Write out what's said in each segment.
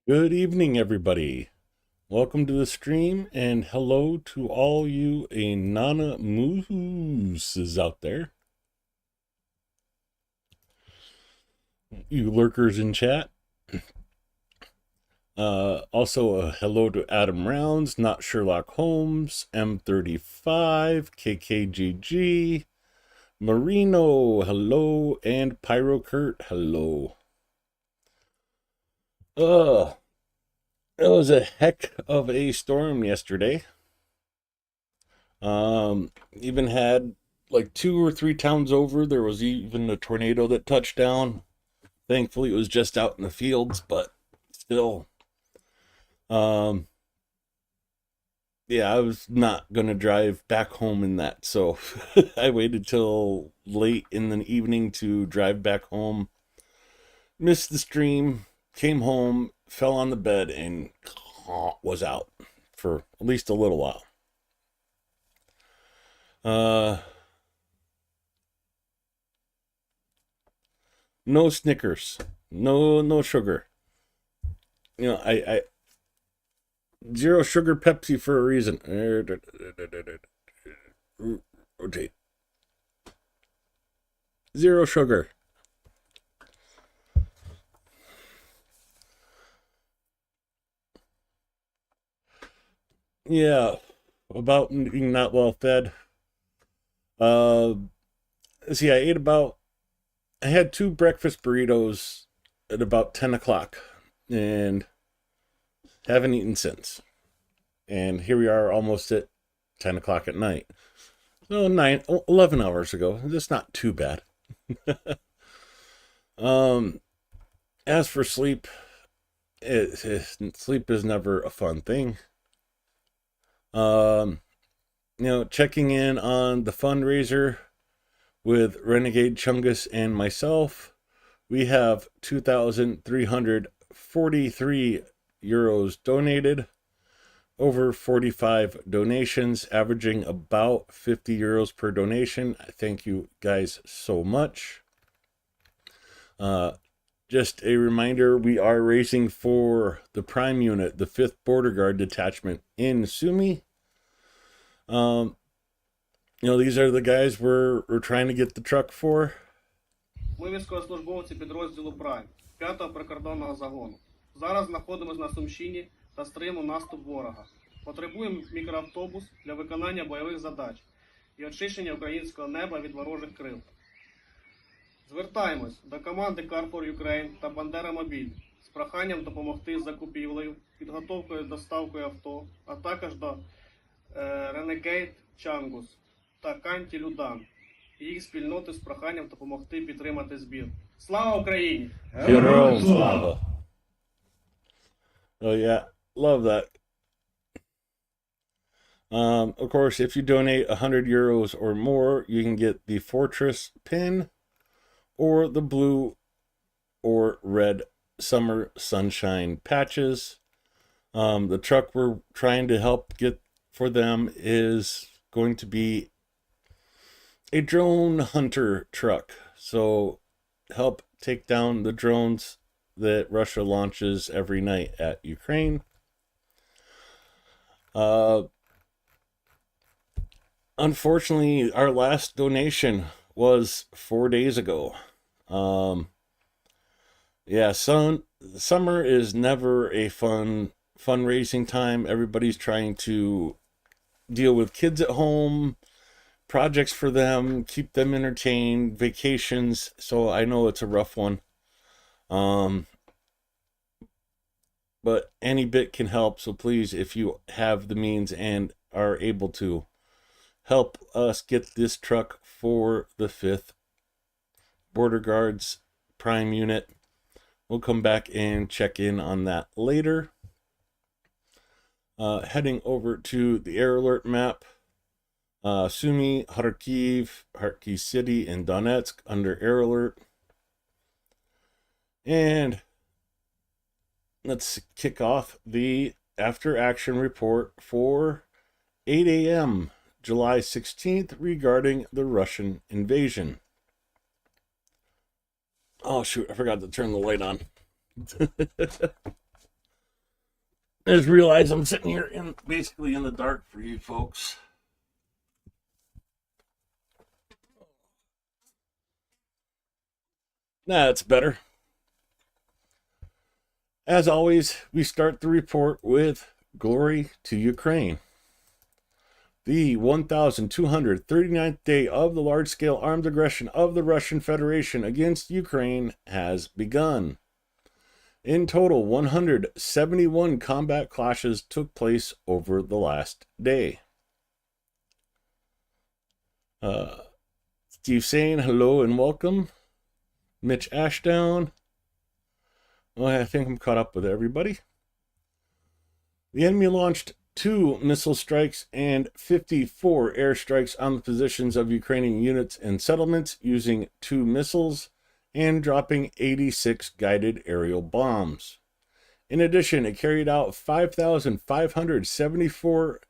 Good evening, everybody. Welcome to the stream, and hello to all you Anana Mooses out there. You lurkers in chat. Also, a hello to Adam Rounds, Not Sherlock Holmes, M35, KKGG, Marino, hello, and Pyro Kurt, hello. It was a heck of a storm yesterday. Even had like 2 or 3 towns over. There was even a tornado that touched down. Thankfully, it was just out in the fields, but still. Um, yeah, I was not gonna drive back home in that, so I waited till late in the evening to drive back home. Missed the stream, came home, fell on the bed, and was out for at least a little while. No Snickers, no sugar. I zero sugar Pepsi for a reason. Rotate. Zero sugar. Yeah, about being not well fed. See, I had 2 breakfast burritos at about 10 o'clock and haven't eaten since. And here we are almost at 10 o'clock at night. So 11 hours ago. That's not too bad. As for sleep, sleep is never a fun thing. Checking in on the fundraiser with Renegade Chungus and myself. We have 2,343 euros donated, over 45 donations, averaging about 50 euros per donation. Thank you guys so much. Just a reminder, we are raising for the Prime Unit, the 5th Border Guard Detachment in Sumi. These are the guys we're trying to get the truck for. Ми військовослужбовці підрозділу Прайм 5-го прикордонного загону. Зараз знаходимося на Сумщині та стримуємо наступ ворога. Потребуємо мікроавтобус для виконання бойових задач і очищення українського неба від ворожих крил. Звертаємось до команди Car for Ukraine та Бандера Мобіль з проханням допомогти з закупівлею, підготовкою і доставкою авто, а також до Renegade Chungus та Канті Людан і їх спільноти з проханням допомогти підтримати збір. Слава Україні! Героям слава! Oh yeah, love that. Of course, if you donate 100 euros or more, you can get the Fortress pin or the blue or red Summer Sunshine patches. The truck we're trying to help get for them is going to be a drone hunter truck. So help take down the drones that Russia launches every night at Ukraine. Unfortunately, our last donation was 4 days ago. Summer is never a fundraising time. Everybody's trying to deal with kids at home, projects for them, keep them entertained, vacations. So I know it's a rough one. But any bit can help. So please, if you have the means and are able to, help us get this truck for the 5th Border Guards Prime Unit. We'll come back and check in on that later. Heading over to the air alert map. Sumy, Kharkiv City, and Donetsk under air alert. And let's kick off the after action report for 8 a.m. July 16th regarding the Russian invasion. Oh shoot, I forgot to turn the light on. I just realized I'm sitting here basically in the dark for you folks. That's better. As always, we start the report with glory to Ukraine. The 1,239th day of the large-scale armed aggression of the Russian Federation against Ukraine has begun. In total, 171 combat clashes took place over the last day. Steve saying hello and welcome. Mitch Ashdown. Well, I think I'm caught up with everybody. The enemy launched 2 missile strikes and 54 airstrikes on the positions of Ukrainian units and settlements using 2 missiles and dropping 86 guided aerial bombs. In addition, it carried out 5,574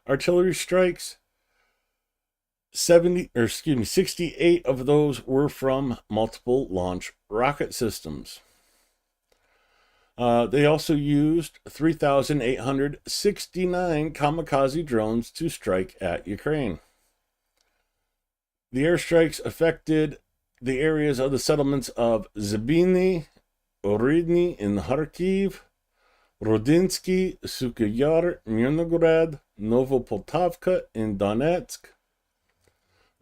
artillery strikes. 68 of those were from multiple launch rocket systems. They also used 3,869 kamikaze drones to strike at Ukraine. The airstrikes affected the areas of the settlements of Zabini, Oridny in Kharkiv, Rodinsky, Sukhyar, Mirnogorod, Novopoltavka in Donetsk,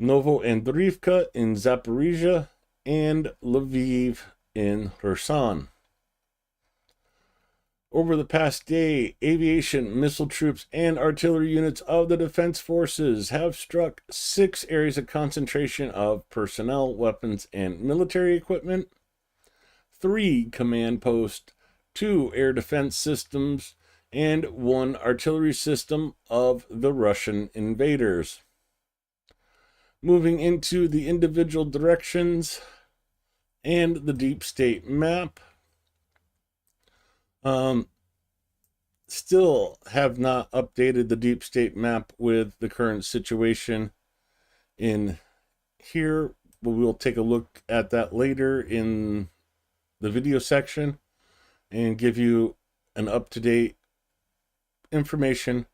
Novoandrivka in Zaporizhia, and Lviv in Kherson. Over the past day, aviation, missile troops, and artillery units of the defense forces have struck 6 areas of concentration of personnel, weapons, and military equipment, 3 command posts, 2 air defense systems, and 1 artillery system of the Russian invaders. Moving into the individual directions and the deep state map. Still have not updated the deep state map with the current situation in here, but we'll take a look at that later in the video section and give you an up-to-date information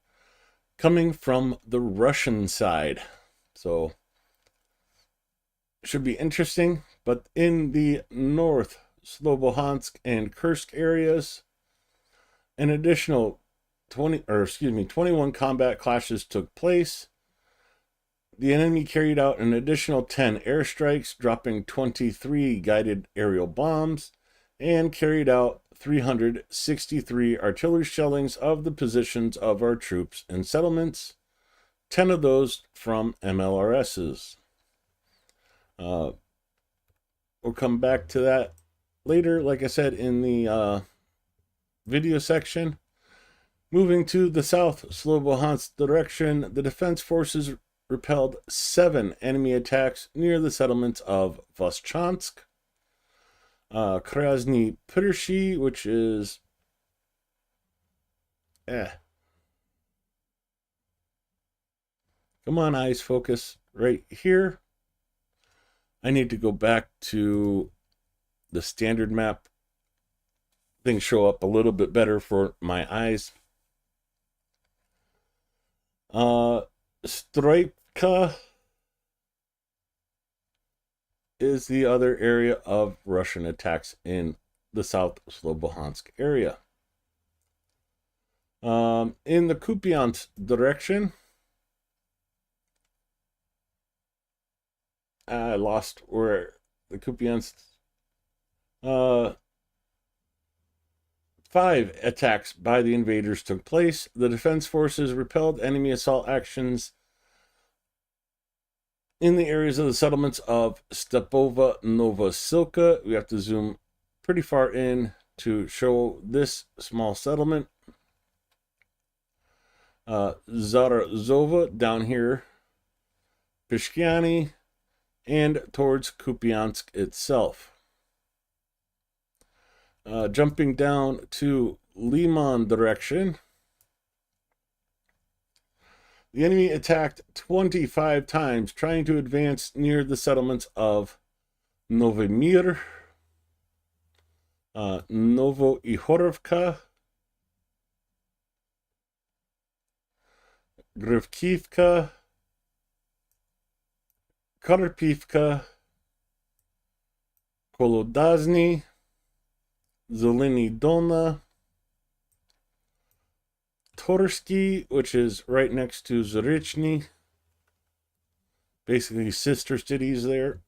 coming from the Russian side. So should be interesting. But in the north, Slobodansk and Kursk areas, an additional 21 combat clashes took place. The enemy carried out an additional 10 airstrikes, dropping 23 guided aerial bombs, and carried out 363 artillery shellings of the positions of our troops and settlements, 10 of those from MLRSs. We'll come back to that later, like I said, in the video section. Moving to the south, Slobodansk direction, the defense forces repelled 7 enemy attacks near the settlements of Voschansk, Krasny Pirshy, which is come on, eyes, focus right here. I need to go back to the standard map. Things show up a little bit better for my eyes. Strypka is the other area of Russian attacks in the South Slobodansk area. In the Kupiansk direction, I lost where the Kupiansk 5 attacks by the invaders took place. The defense forces repelled enemy assault actions in the areas of the settlements of Stepova, Novosilka. We have to zoom pretty far in to show this small settlement. Zarazova down here, Pishkiani, and towards Kupiansk itself. Jumping down to Liman direction, the enemy attacked 25 times, trying to advance near the settlements of Novomir, Novoihorovka, Gryvkivka, Karpivka, Kolodazny, Zeleny Dolna, Torsky, which is right next to Zarichny, basically sister cities there,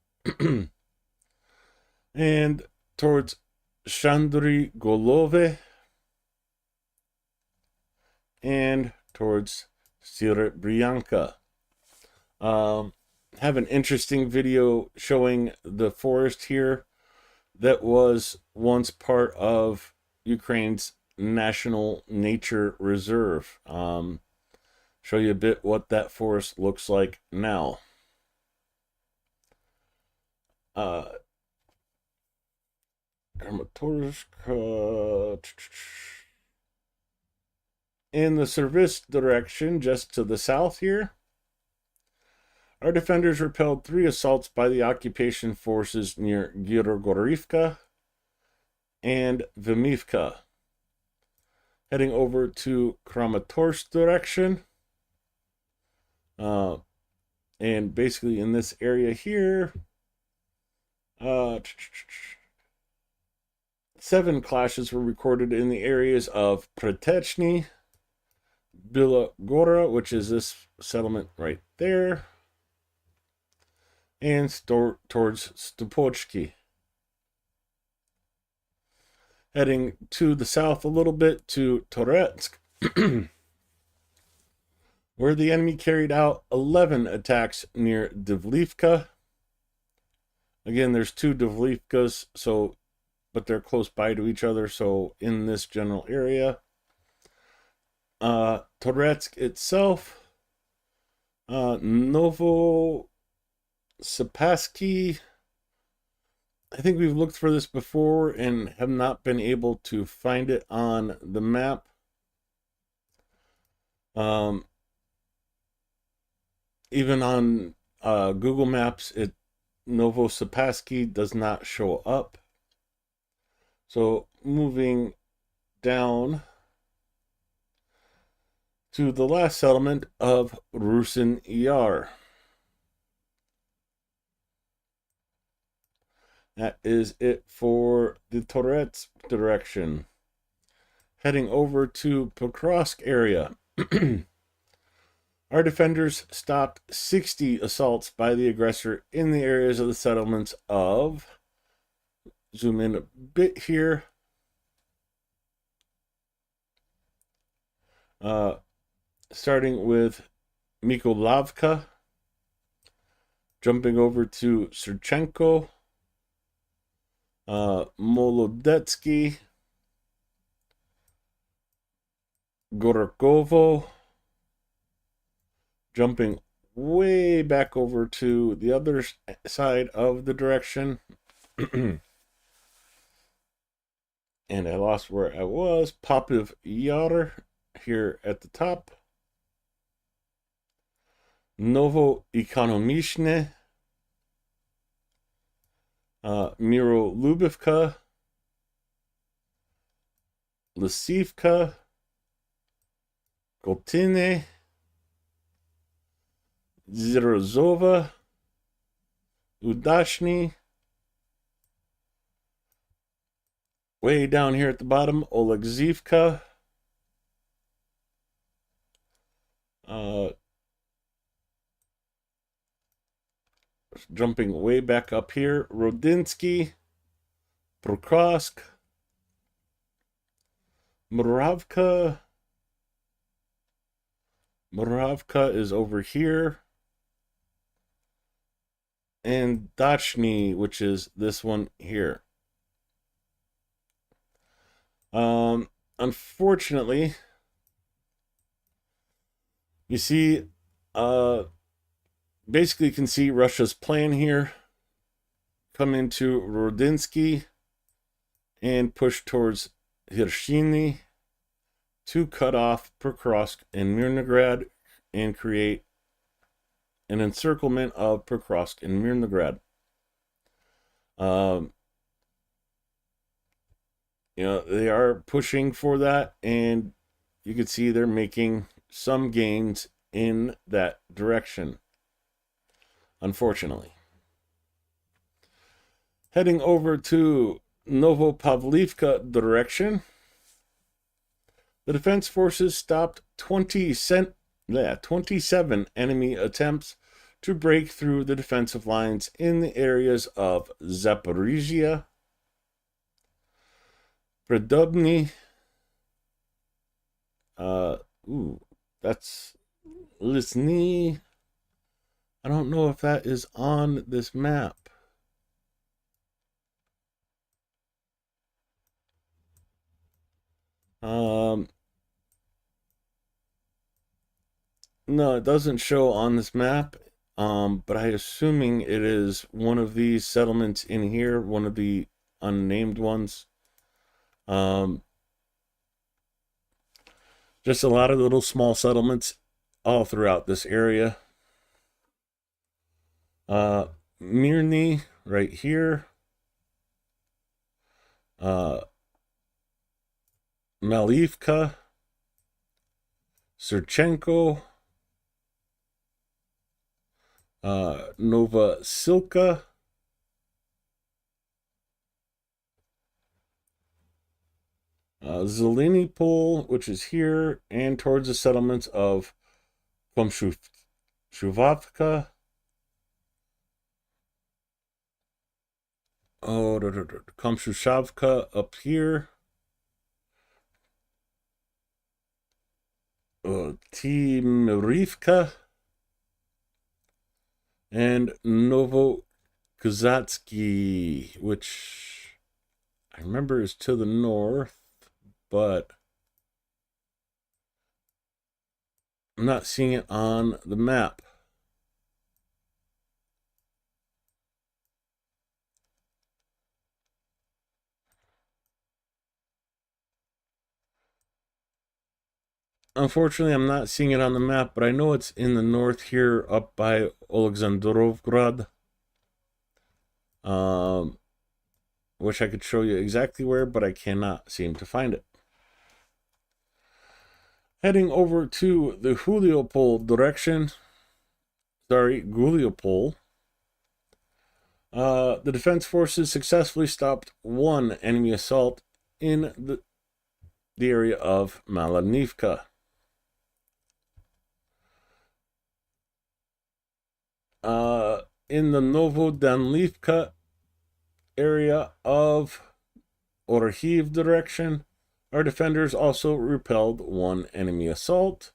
and towards Shandry Golove, and towards Sirebryanka. Have an interesting video showing the forest here that was once part of Ukraine's National Nature Reserve. Show you a bit what that forest looks like now. Kramatorsk, in the service direction, just to the south here, our defenders repelled 3 assaults by the occupation forces near Girogorivka and Vimivka. Heading over to Kramatorsk direction, and basically in this area here, 7 clashes were recorded in the areas of Pretechny, Bila Gora, which is this settlement right there, and towards Stupochki. Heading to the south a little bit to Toretsk, where the enemy carried out 11 attacks near Divlivka. Again, there's 2 Divlivkas, but they're close by to each other, so in this general area. Toretsk itself, Novosipasky. I think we've looked for this before and have not been able to find it on the map. Even on Google Maps, Novosipasky does not show up. So moving down to the last settlement of Rusin Yar. That is it for the Toretsk direction. Heading over to Pokrovsk area. Our defenders stopped 60 assaults by the aggressor in the areas of the settlements of, zoom in a bit here, starting with Mykolavka, jumping over to Serchenko, Molodetsky, Gorokovo, jumping way back over to the other side of the direction. And I lost where I was. Popiv Yar here at the top. Novo Ekonomishne, Miro Lubivka, Lisivka, Goltine, Zirozova, Udashny. Way down here at the bottom, Oleksivka, jumping way back up here, Rodinsky, Prokrovsk, Muravka. Muravka is over here. And Dachny, which is this one here. Unfortunately, you see, basically you can see Russia's plan here. Come into Rodinsky and push towards Hirshiny to cut off Pokrovsk and Mirnograd and create an encirclement of Pokrovsk and Mirnograd. They are pushing for that, and you can see they're making some gains in that direction, unfortunately. Heading over to Novopavlivka direction, the defense forces stopped 27 enemy attempts to break through the defensive lines in the areas of Zaporizhia, Predobny, that's Lisny. I don't know if that is on this map. No, it doesn't show on this map. But I'm assuming it is one of these settlements in here, one of the unnamed ones. Just a lot of little small settlements all throughout this area. Mirny right here. Malivka, Serchenko, Nova Silka, Zelenipol, which is here, and towards the settlements of Komshuvavka, Komshushavka up here, Timirivka, and Novokazatsky, which I remember is to the north, but I'm not seeing it on the map. Unfortunately, I'm not seeing it on the map, but I know it's in the north here up by Alexandrovgrad. Wish I could show you exactly where, but I cannot seem to find it. Heading over to the Guliopol direction. Guliopol. The defense forces successfully stopped one enemy assault in the area of Malanivka. In the Novodanlivka area of Orhiv direction, our defenders also repelled one enemy assault.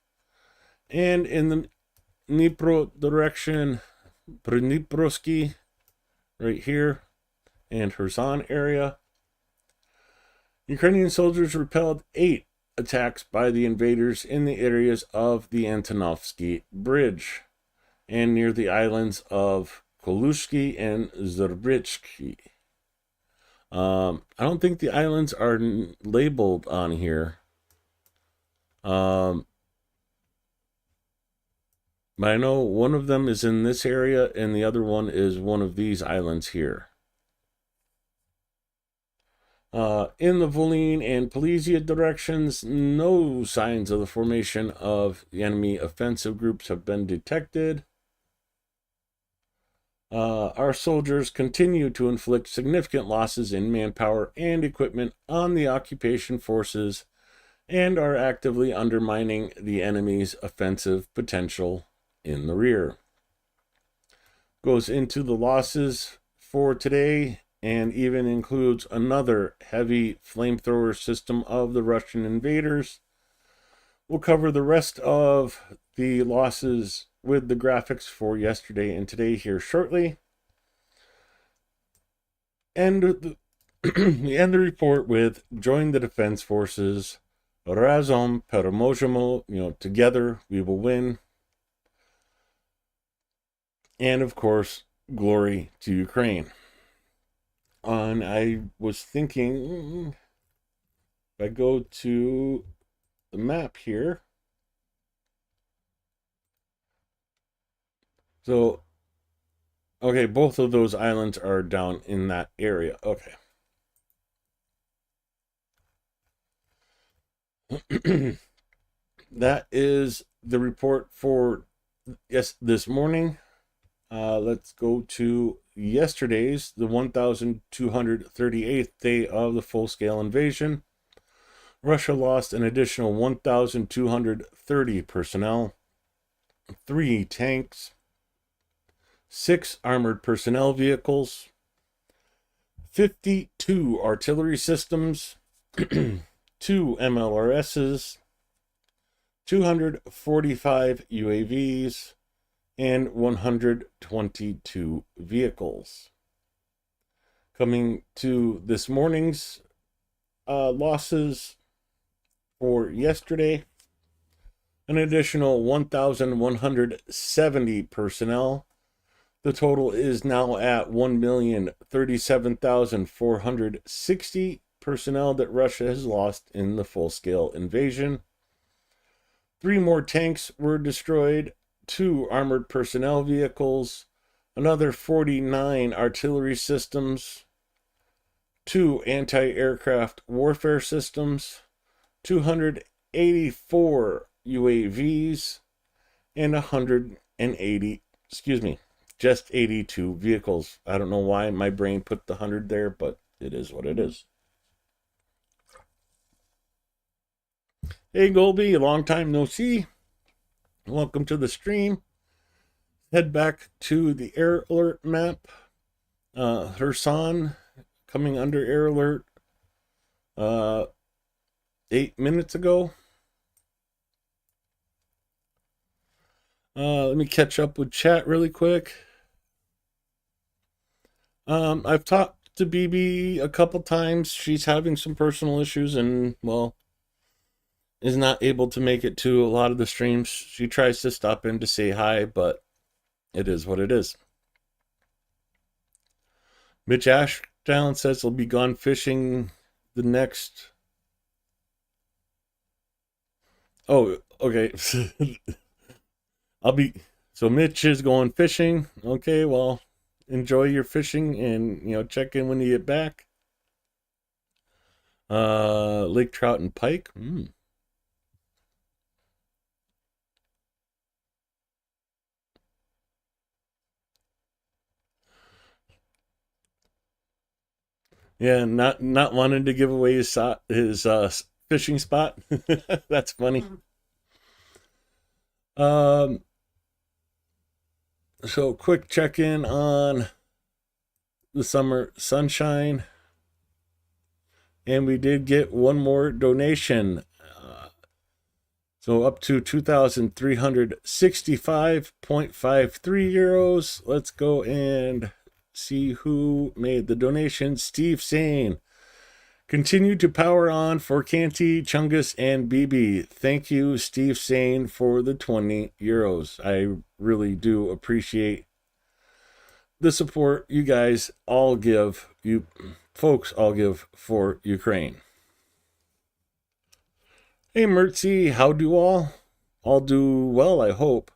And in the Dnipro direction, Pridniprovsky, right here, and Kherson area, Ukrainian soldiers repelled 8 attacks by the invaders in the areas of the Antonovsky Bridge and near the islands of Kolushki and Zerbritsky. I don't think the islands are labeled on here. But I know one of them is in this area and the other one is one of these islands here. In the Volyn and Polizia directions, no signs of the formation of the enemy offensive groups have been detected. Our soldiers continue to inflict significant losses in manpower and equipment on the occupation forces and are actively undermining the enemy's offensive potential in the rear. Goes into the losses for today and even includes another heavy flamethrower system of the Russian invaders. We'll cover the rest of the losses with the graphics for yesterday and today here shortly. And we end the report with join the defense forces. Razom Pereможemo, together we will win. And of course, glory to Ukraine. And I was thinking, if I go to the map here, so, okay, both of those islands are down in that area. Okay. That is the report for this morning. Let's go to yesterday's, the 1,238th day of the full-scale invasion. Russia lost an additional 1,230 personnel, 3 tanks, 6 armored personnel vehicles, 52 artillery systems, 2 MLRSs, 245 UAVs, and 122 vehicles. Coming to this morning's losses for yesterday, an additional 1,170 personnel. The total is now at 1,037,460 personnel that Russia has lost in the full-scale invasion. 3 more tanks were destroyed, 2 armored personnel vehicles, another 49 artillery systems, 2 anti-aircraft warfare systems, 284 UAVs, and 82 vehicles. I don't know why my brain put the 100 there, but it is what it is. Hey Golby, long time no see. Welcome to the stream. Head back to the air alert map. Kherson coming under air alert 8 minutes ago. Let me catch up with chat really quick. I've talked to BB a couple times. She's having some personal issues and, well, is not able to make it to a lot of the streams. She tries to stop in to say hi, but it is what it is. Mitch Ashdown says he'll be gone fishing the next... Oh, okay. So Mitch is going fishing. Okay, well, enjoy your fishing and, check in when you get back. Lake trout and pike. Yeah, not wanting to give away his fishing spot. That's funny. So quick check-in on the summer sunshine. And we did get one more donation. So up to 2,365.53 euros. Let's go and see who made the donation. Steve Sane. Continue to power on for Canty, Chungus, and BB. Thank you, Steve Sane, for the 20 euros. I really do appreciate the support you guys all give, you folks all give for Ukraine. Hey, Mertzi, how do all? All do well, I hope.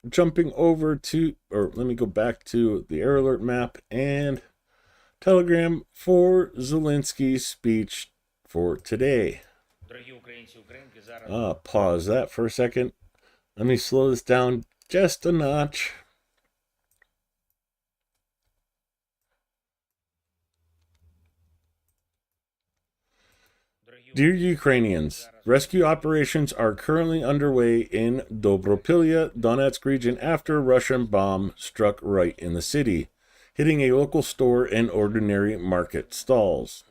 Jumping over to, or let me go back to the air alert map and Telegram for Zelensky's speech for today. Pause that for a second. Let me slow this down just a notch. Dear Ukrainians, rescue operations are currently underway in Dobropilya, Donetsk region after a Russian bomb struck right in the city, hitting a local store and ordinary market stalls.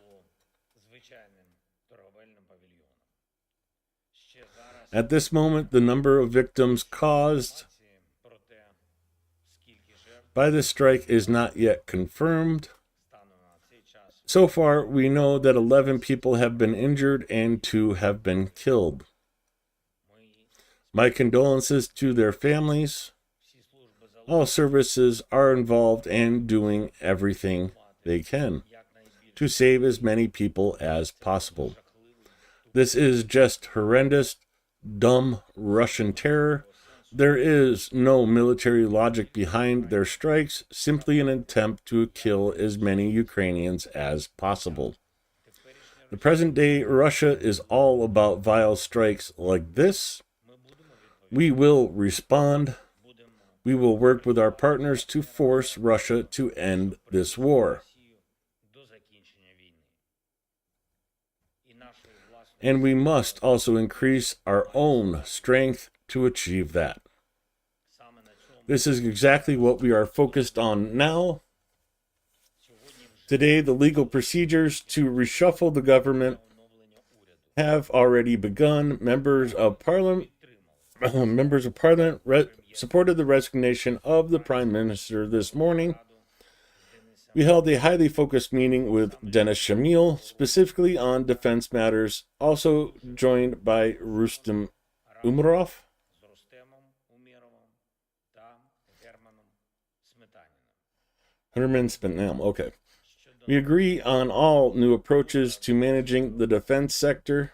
At this moment, the number of victims caused by this strike is not yet confirmed. So far, we know that 11 people have been injured and 2 have been killed. My condolences to their families. All services are involved and doing everything they can to save as many people as possible. This is just horrendous, dumb Russian terror. There is no military logic behind their strikes, simply an attempt to kill as many Ukrainians as possible. The present day Russia is all about vile strikes like this. We will respond. We will work with our partners to force Russia to end this war. And we must also increase our own strength to achieve that. This is exactly what we are focused on now. Today, the legal procedures to reshuffle the government have already begun. Members of Parliament supported the resignation of the Prime Minister this morning. We held a highly focused meeting with Denis Shamil, specifically on defense matters, also joined by Rustem Umarov. Herman Spenam, okay. We agree on all new approaches to managing the defense sector.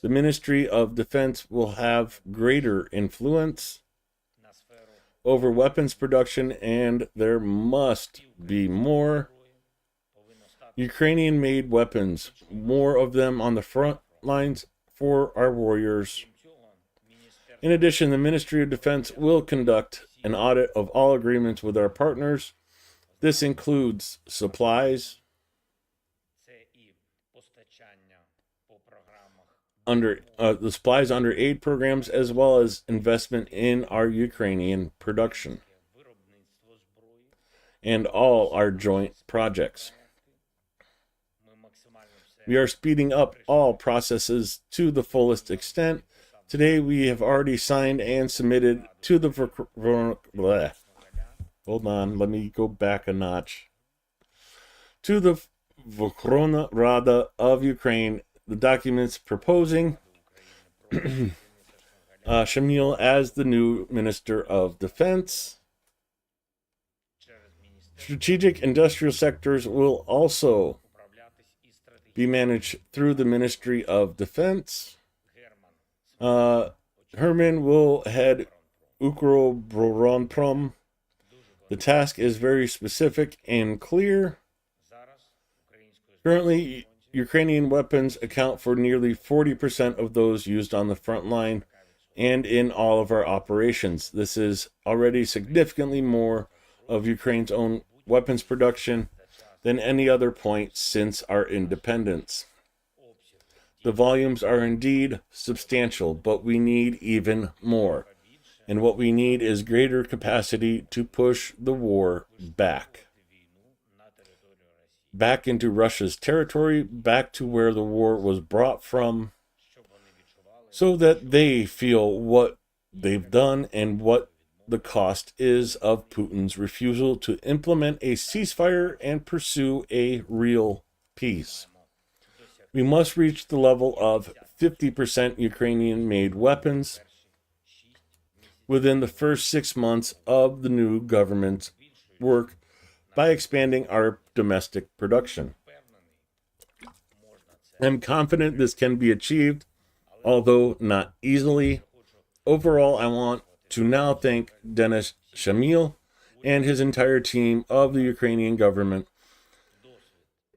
The Ministry of Defense will have greater influence over weapons production, and there must be more Ukrainian-made weapons, more of them on the front lines for our warriors. In addition, the Ministry of Defense will conduct an audit of all agreements with our partners. This includes supplies under the supplies under aid programs, as well as investment in our Ukrainian production and all our joint projects. We are speeding up all processes to the fullest extent. Today we have already signed and submitted to the hold on, let me go back a notch. To the Verkhovna Rada of Ukraine, the documents proposing Shamil as the new Minister of Defense. Strategic industrial sectors will also be managed through the Ministry of Defense. Herman will head Ukroboronprom. The task is very specific and clear. Currently, Ukrainian weapons account for nearly 40% of those used on the front line and in all of our operations. This is already significantly more of Ukraine's own weapons production than any other point since our independence. The volumes are indeed substantial, but we need even more. And what we need is greater capacity to push the war back into Russia's territory, back to where the war was brought from, so that they feel what they've done and what the cost is of Putin's refusal to implement a ceasefire and pursue a real peace. We must reach the level of 50% Ukrainian-made weapons within the first 6 months of the new government's work by expanding our domestic production. I'm confident this can be achieved, although not easily. Overall, I want to now thank Denis Shamil and his entire team of the Ukrainian government.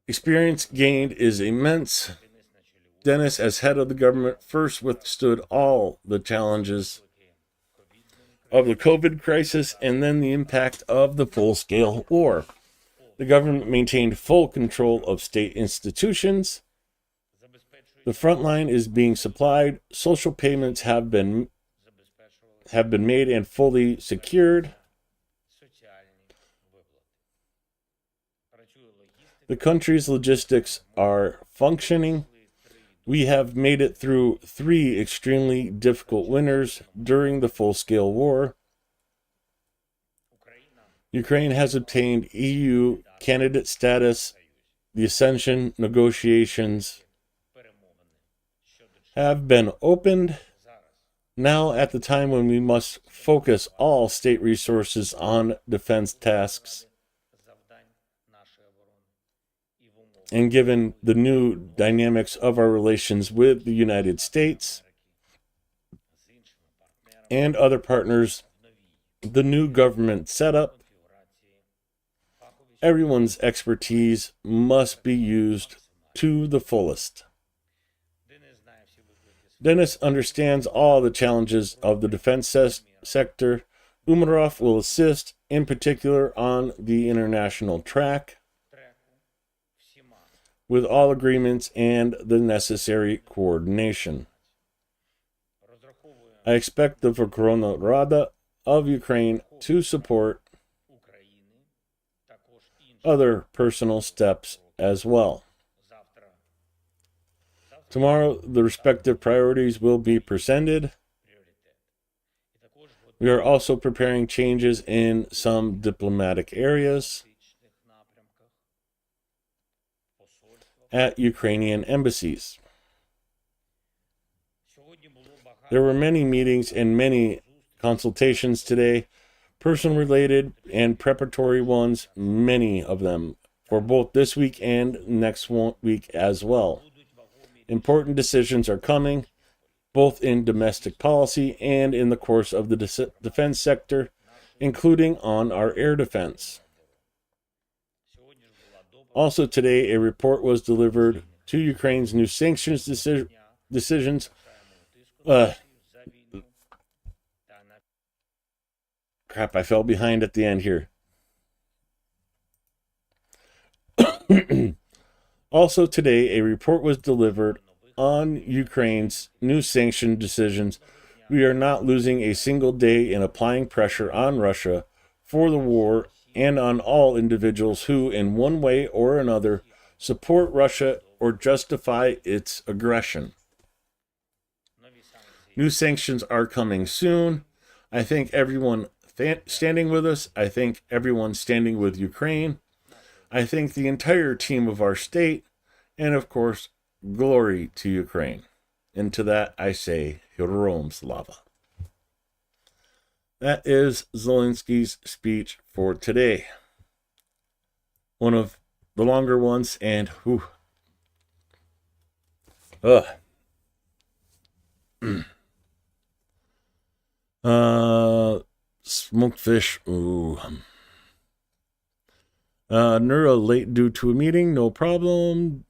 Experience gained is immense. Denis, as head of the government, first withstood all the challenges of the COVID crisis and then the impact of the full-scale war. The government maintained full control of state institutions. The front line is being supplied. Social payments have been made and fully secured. The country's logistics are functioning. We have made it through 3 extremely difficult winters during the full-scale war. Ukraine has obtained EU candidate status. The accession negotiations have been opened. Now, at the time when we must focus all state resources on defense tasks, and given the new dynamics of our relations with the United States and other partners, the new government setup, everyone's expertise must be used to the fullest. Dennis understands all the challenges of the defense sector. Umarov will assist, in particular on the international track, with all agreements and the necessary coordination. I expect the Verkhovna Rada of Ukraine to support other personal steps as well. Tomorrow, the respective priorities will be presented. We are also preparing changes in some diplomatic areas at Ukrainian embassies. There were many meetings and many consultations today, personal related and preparatory ones, many of them, for both this week and next week as well. Important decisions are coming, both in domestic policy and in the course of the defense sector, including on our air defense. Also today, a report was delivered to Ukraine's new sanctions decisions. Crap, I fell behind at the end here. Also today, a report was delivered on Ukraine's new sanction decisions. We are not losing a single day in applying pressure on Russia for the war and on all individuals who, in one way or another, support Russia or justify its aggression. New sanctions are coming soon. I thank everyone standing with us. I thank everyone standing with Ukraine. I thank the entire team of our state, and of course, glory to Ukraine. And to that I say, Heroam Slava. That is Zelensky's speech for today. One of the longer ones, and smoked fish. Ooh. Nura late due to a meeting, no problem.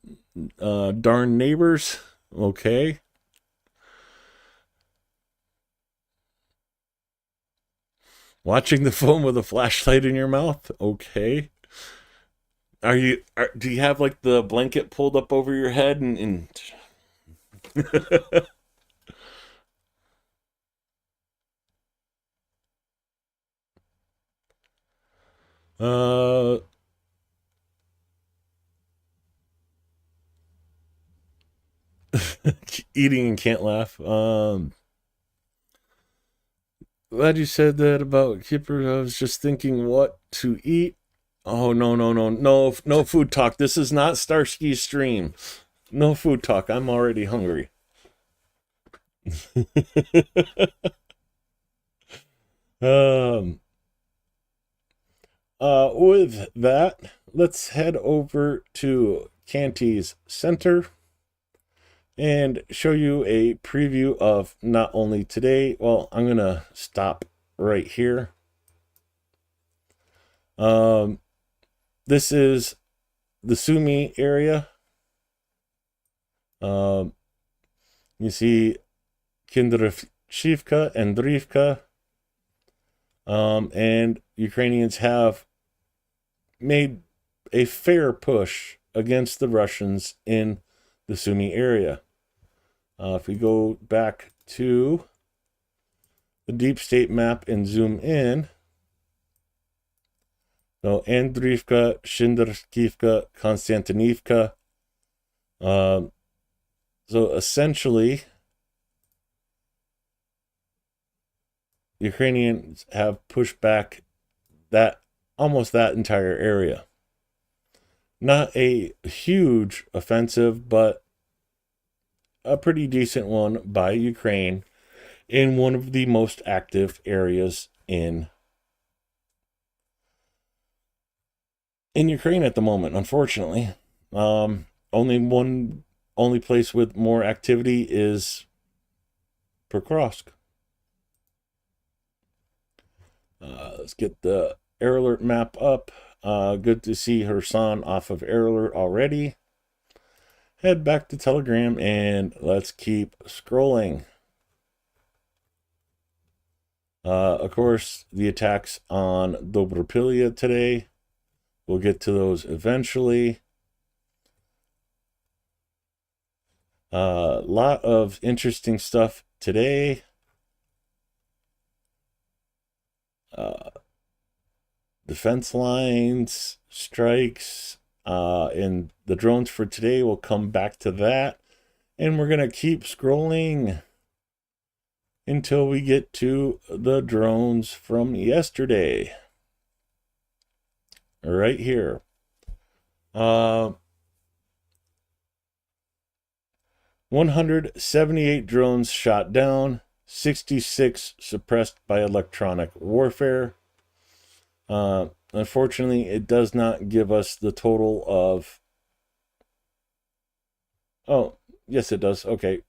Darn neighbors, okay. Watching the phone with a flashlight in your mouth, okay. Do you have like the blanket pulled up over your head and eating and can't laugh. Glad you said that about Kipper. I was just thinking what to eat. Oh, no food talk. This is not Starsky's stream. No food talk. I'm already hungry. With that, let's head over to Canty's Center and show you a preview of not only today. Well, I'm going to stop right here. This is the Sumy area. You see Kindrashivka and Drivka. And Ukrainians have made a fair push against the Russians in the Sumy area. If we go back to the deep state map and zoom in, so Andriivka, Shindarkivka, Konstantinivka. So essentially, Ukrainians have pushed back almost that entire area. Not a huge offensive, but a pretty decent one by Ukraine in one of the most active areas in Ukraine at the moment, unfortunately. Only place with more activity is Pokrovsk. Let's get the air alert map up. Good to see Kherson off of air alert already. head back to Telegram and let's keep scrolling. Of course, the attacks on Dobropilia today. We'll get to those eventually. A lot of interesting stuff today. Defense lines, strikes, and the drones for today. We'll come back to that. And we're going to keep scrolling until we get to the drones from yesterday. Right here. 178 drones shot down, 66 suppressed by electronic warfare. Unfortunately, it does not give us the total of... Oh, yes, it does. Okay.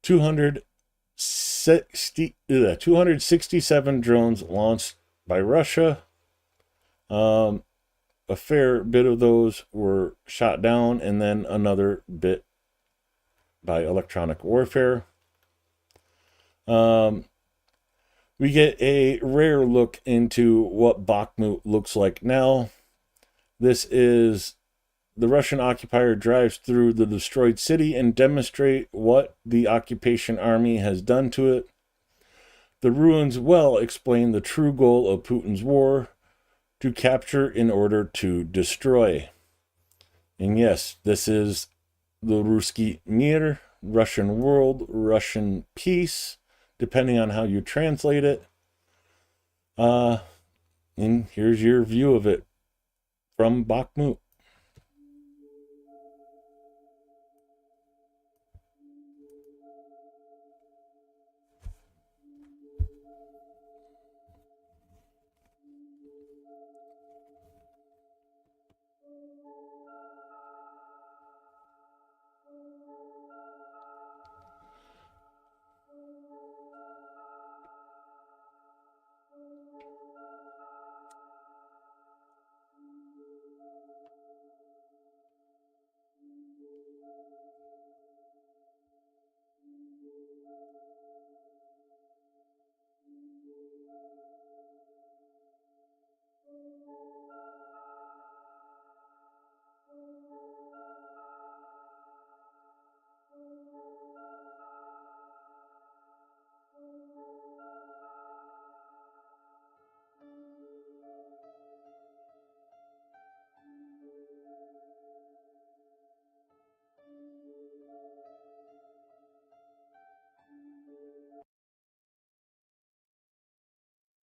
267 drones launched by Russia. A fair bit of those were shot down, and then another bit by electronic warfare. We get a rare look into what Bakhmut looks like now. This is the Russian occupier drives through the destroyed city and demonstrate what the occupation army has done to it. The ruins well explain the true goal of Putin's war, to capture in order to destroy. And yes, this is the Ruski Mir, Russian world, Russian peace, depending on how you translate it. And here's your view of it from Bakhmut.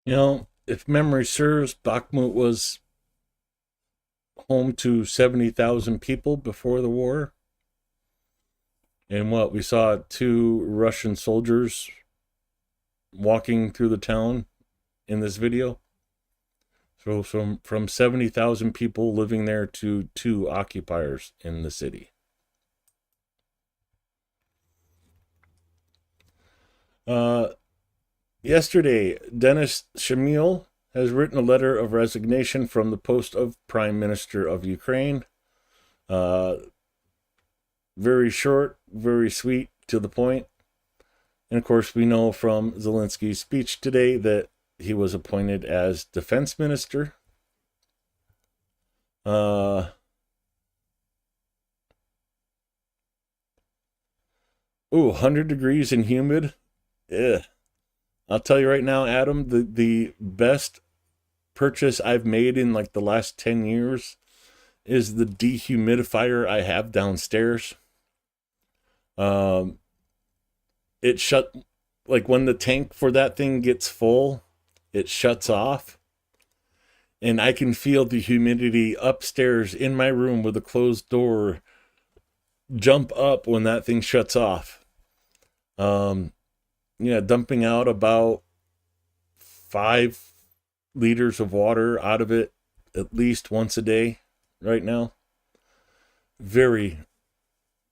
You know, if memory serves, Bakhmut was home to 70,000 people before the war. And what we saw, 2 Russian soldiers walking through the town in this video. So from 70,000 people living there to 2 occupiers in the city. Yesterday, Denis Shmyhal has written a letter of resignation from the post of Prime Minister of Ukraine. Very short, very sweet, to the point. And of course, we know from Zelensky's speech today that he was appointed as defense minister. 100 degrees and humid. Ugh. I'll tell you right now, Adam, the best purchase I've made in like the last 10 years is the dehumidifier I have downstairs. It shut, like when the tank for that thing gets full, it shuts off. And I can feel the humidity upstairs in my room with a closed door jump up when that thing shuts off. Dumping out about 5 liters of water out of it at least once a day right now. Very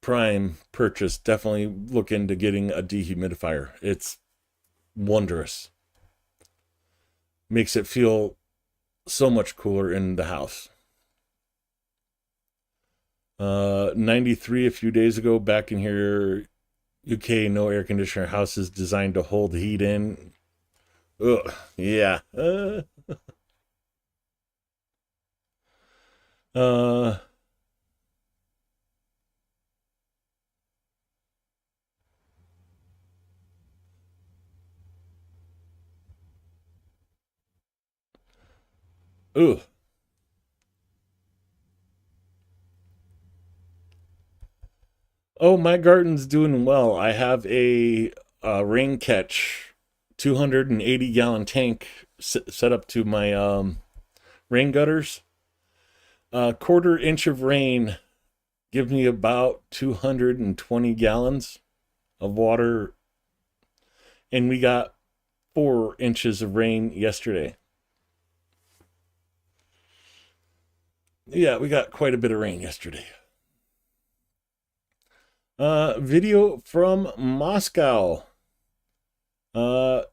prime purchase. Definitely look into getting a dehumidifier. It's wondrous. Makes it feel so much cooler in the house. 93 a few days ago. Back in here, UK, no air conditioner, houses designed to hold the heat in. Ugh, yeah. Uh, ooh. Oh, my garden's doing well. I have a rain catch 280-gallon tank set up to my rain gutters. A quarter inch of rain gives me about 220 gallons of water, and we got 4 inches of rain yesterday. Yeah, we got quite a bit of rain yesterday. Video from Moscow.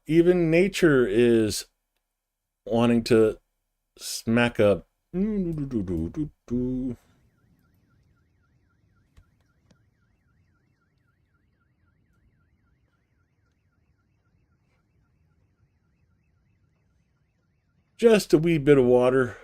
Even nature is wanting to smack up. Just a wee bit of water.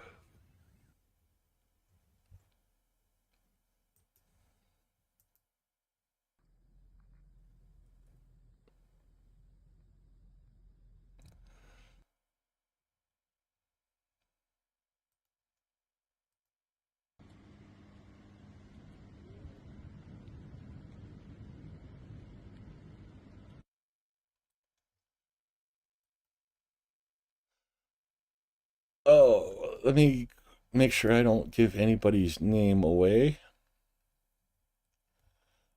Oh, let me make sure I don't give anybody's name away.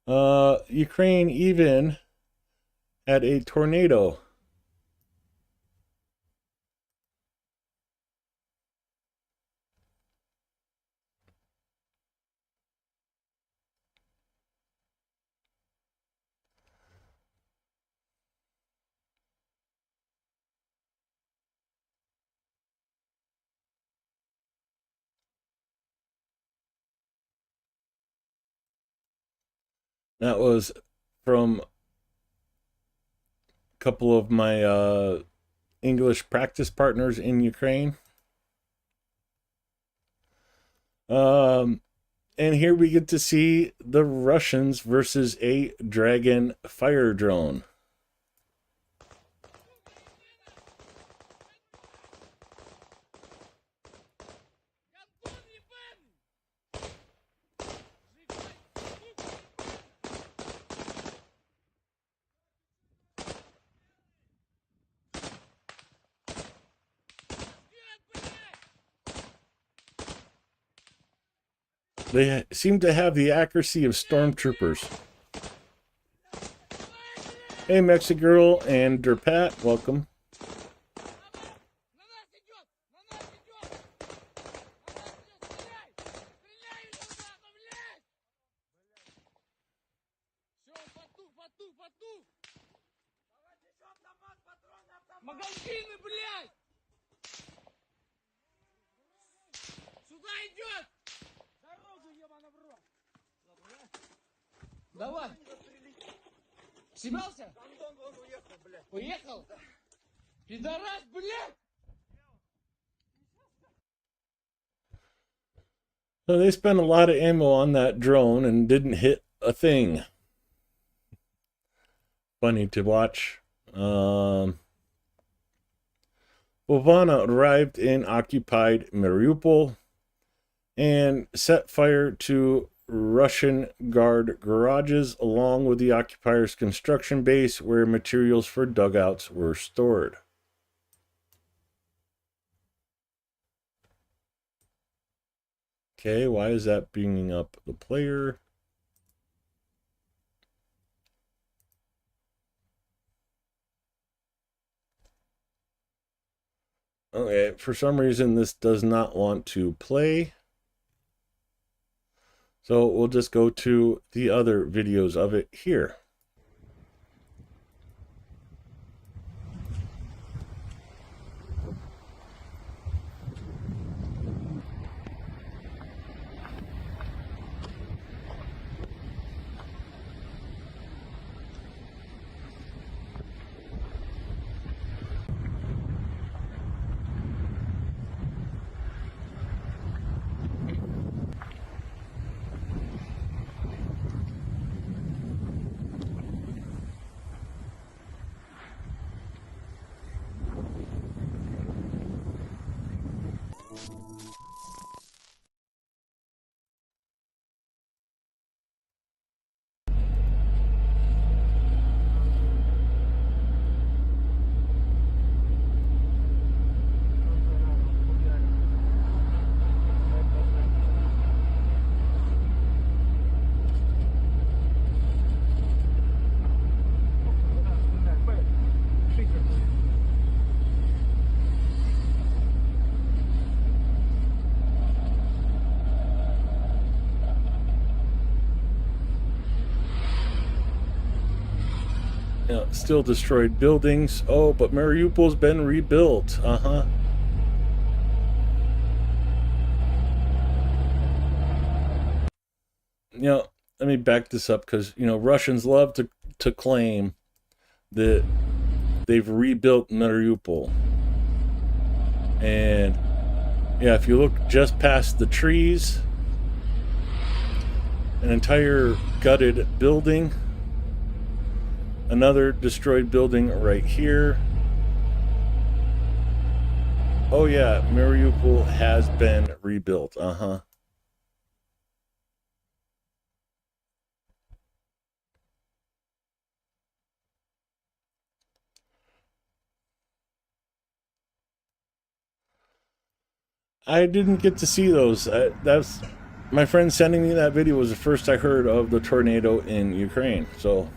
Ukraine even had a tornado. That was from a couple of my English practice partners in Ukraine. And here we get to see the Russians versus a Dragon fire drone. They seem to have the accuracy of stormtroopers. Hey, Mexigirl and Derpat, welcome. Магазины, блядь! Сюда идет! Дорогу, ебаный в рот! Давай! Съебался? Антон, он уехал, блядь. Уехал? Пидорас, блядь! So they spent a lot of ammo on that drone and didn't hit a thing. Funny to watch. Bovana arrived in occupied Mariupol and set fire to Russian Guard garages along with the occupiers' construction base where materials for dugouts were stored. Okay, why is that bringing up the player? Okay, for some reason this does not want to play. So we'll just go to the other videos of it here. Still destroyed buildings. Oh, but Mariupol's been rebuilt. Let me back this up because, Russians love to claim that they've rebuilt Mariupol. And, yeah, if you look just past the trees, an entire gutted building, another destroyed building right here. Oh, yeah, Mariupol has been rebuilt. I didn't get to see those. That's my friend sending me that video was the first I heard of the tornado in Ukraine. So,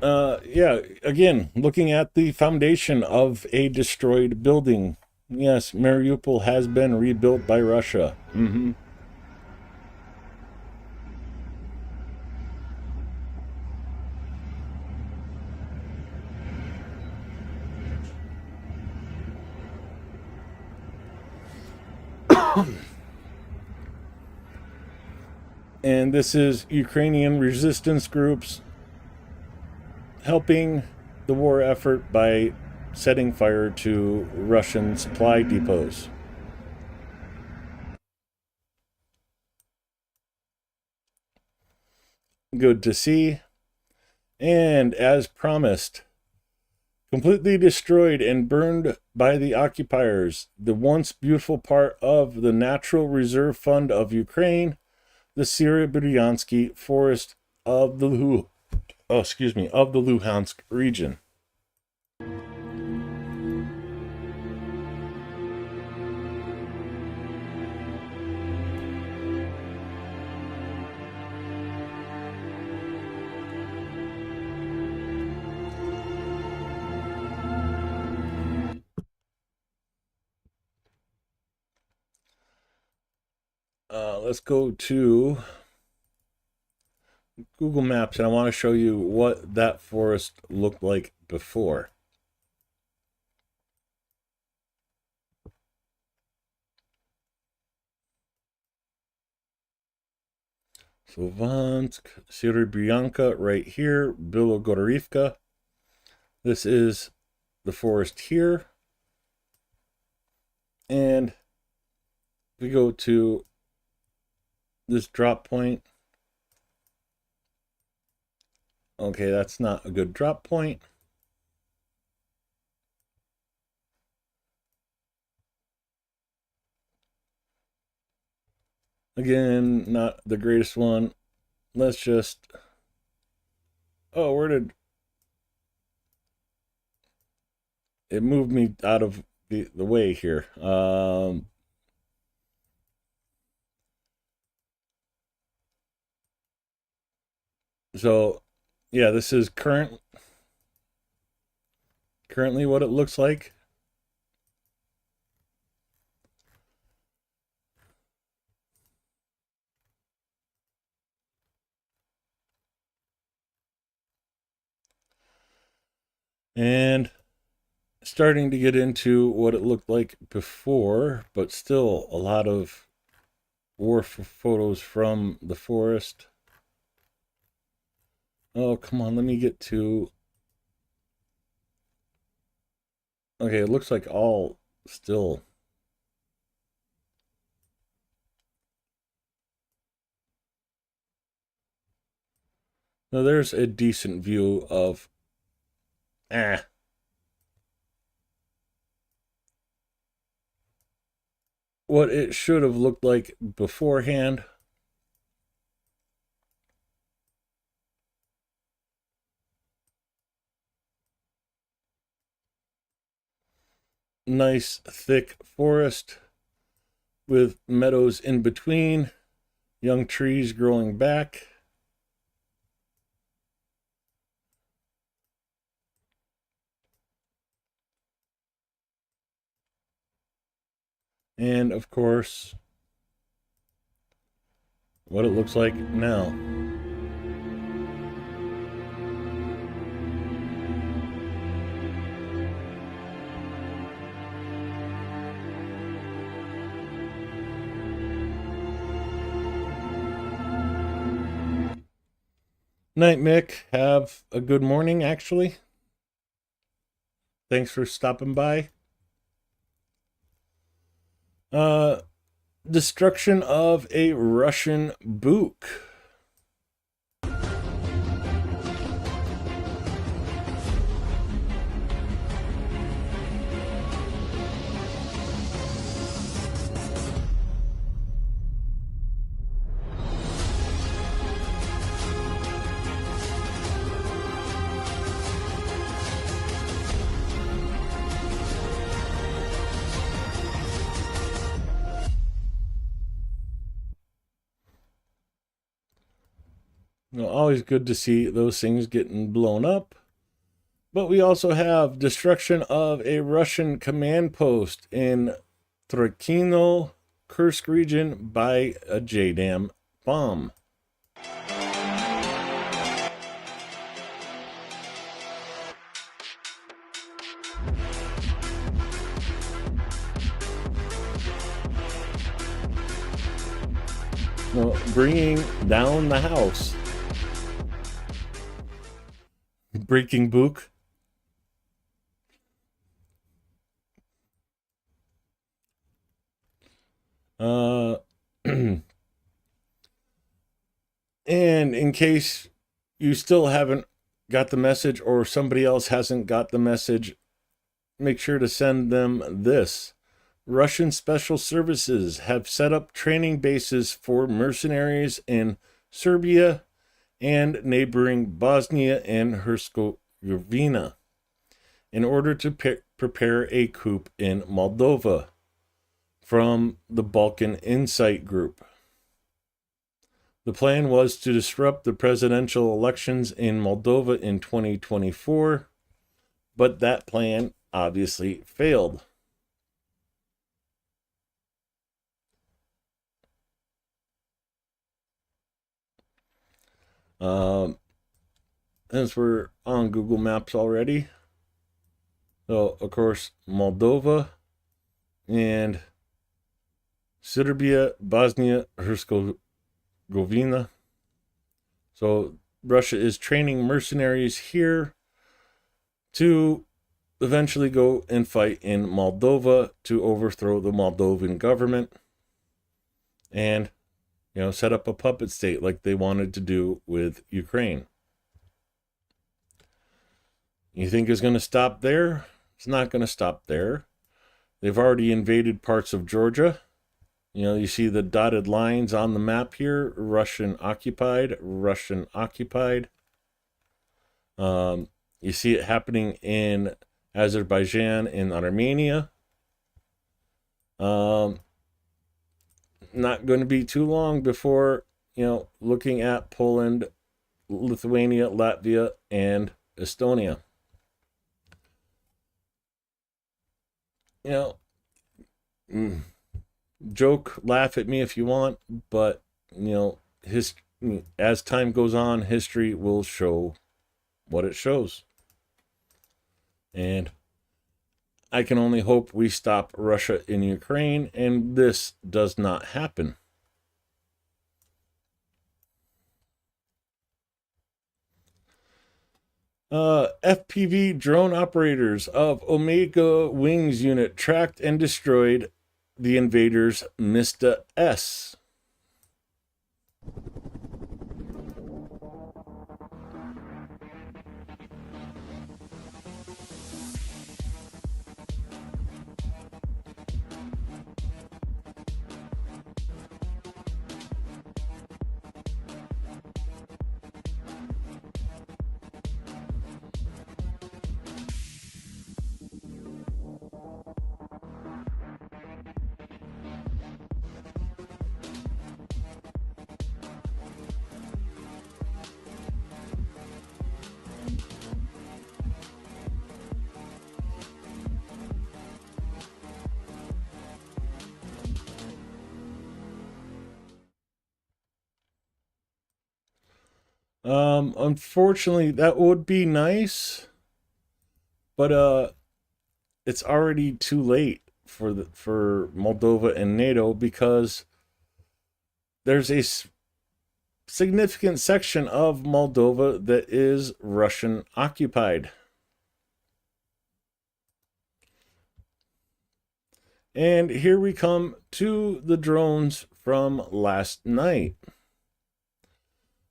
yeah, again, looking at the foundation of a destroyed building. Yes, Mariupol has been rebuilt by Russia. And this is Ukrainian resistance groups helping the war effort by setting fire to Russian supply depots. Good to see. And as promised, completely destroyed and burned by the occupiers, the once beautiful part of the Natural Reserve Fund of Ukraine, the Serebryantski forest of the Luhansk region. Let's go to Google Maps, and I want to show you what that forest looked like before. Slovansk, Serebryanka right here, Bilogorivka. This is the forest here. And we go to this drop point. Okay, that's not a good drop point. Again, not the greatest one. Let's just... Oh, where did... It moved me out of the way here. So, yeah, this is currently what it looks like. And starting to get into what it looked like before, but still a lot of war photos from the forest. Oh, come on, let me get to... Okay, it looks like all still... Now there's a decent view of... what it should have looked like beforehand. Nice thick forest with meadows in between, young trees growing back. And of course, what it looks like now. Night, Mick. Have a good morning, actually. Thanks for stopping by. Destruction of a Russian Buk. Always good to see those things getting blown up. But we also have destruction of a Russian command post in Trakino, Kursk region by a JDAM bomb. Bringing down the house. Breaking Buk. And in case you still haven't got the message or somebody else hasn't got the message, make sure to send them this. Russian special services have set up training bases for mercenaries in Serbia and neighboring Bosnia and Herzegovina in order to prepare a coup in Moldova from the Balkan Insight Group. The plan was to disrupt the presidential elections in Moldova in 2024, but that plan obviously failed. Since we're on Google Maps already, so of course Moldova and Serbia, Bosnia, Herzegovina. So Russia is training mercenaries here to eventually go and fight in Moldova to overthrow the Moldovan government and, set up a puppet state like they wanted to do with Ukraine. You think it's going to stop there? It's not going to stop there. They've already invaded parts of Georgia. You see the dotted lines on the map here, Russian occupied, Russian occupied. You see it happening in Azerbaijan and Armenia. Not going to be too long before, looking at Poland, Lithuania, Latvia, and Estonia. Joke, laugh at me if you want, but, as time goes on, history will show what it shows. And I can only hope we stop Russia in Ukraine, and this does not happen. FPV drone operators of Omega Wings unit tracked and destroyed the invaders' Mista S. Unfortunately, that would be nice, but it's already too late for Moldova and NATO because there's a significant section of Moldova that is Russian occupied. And here we come to the drones from last night.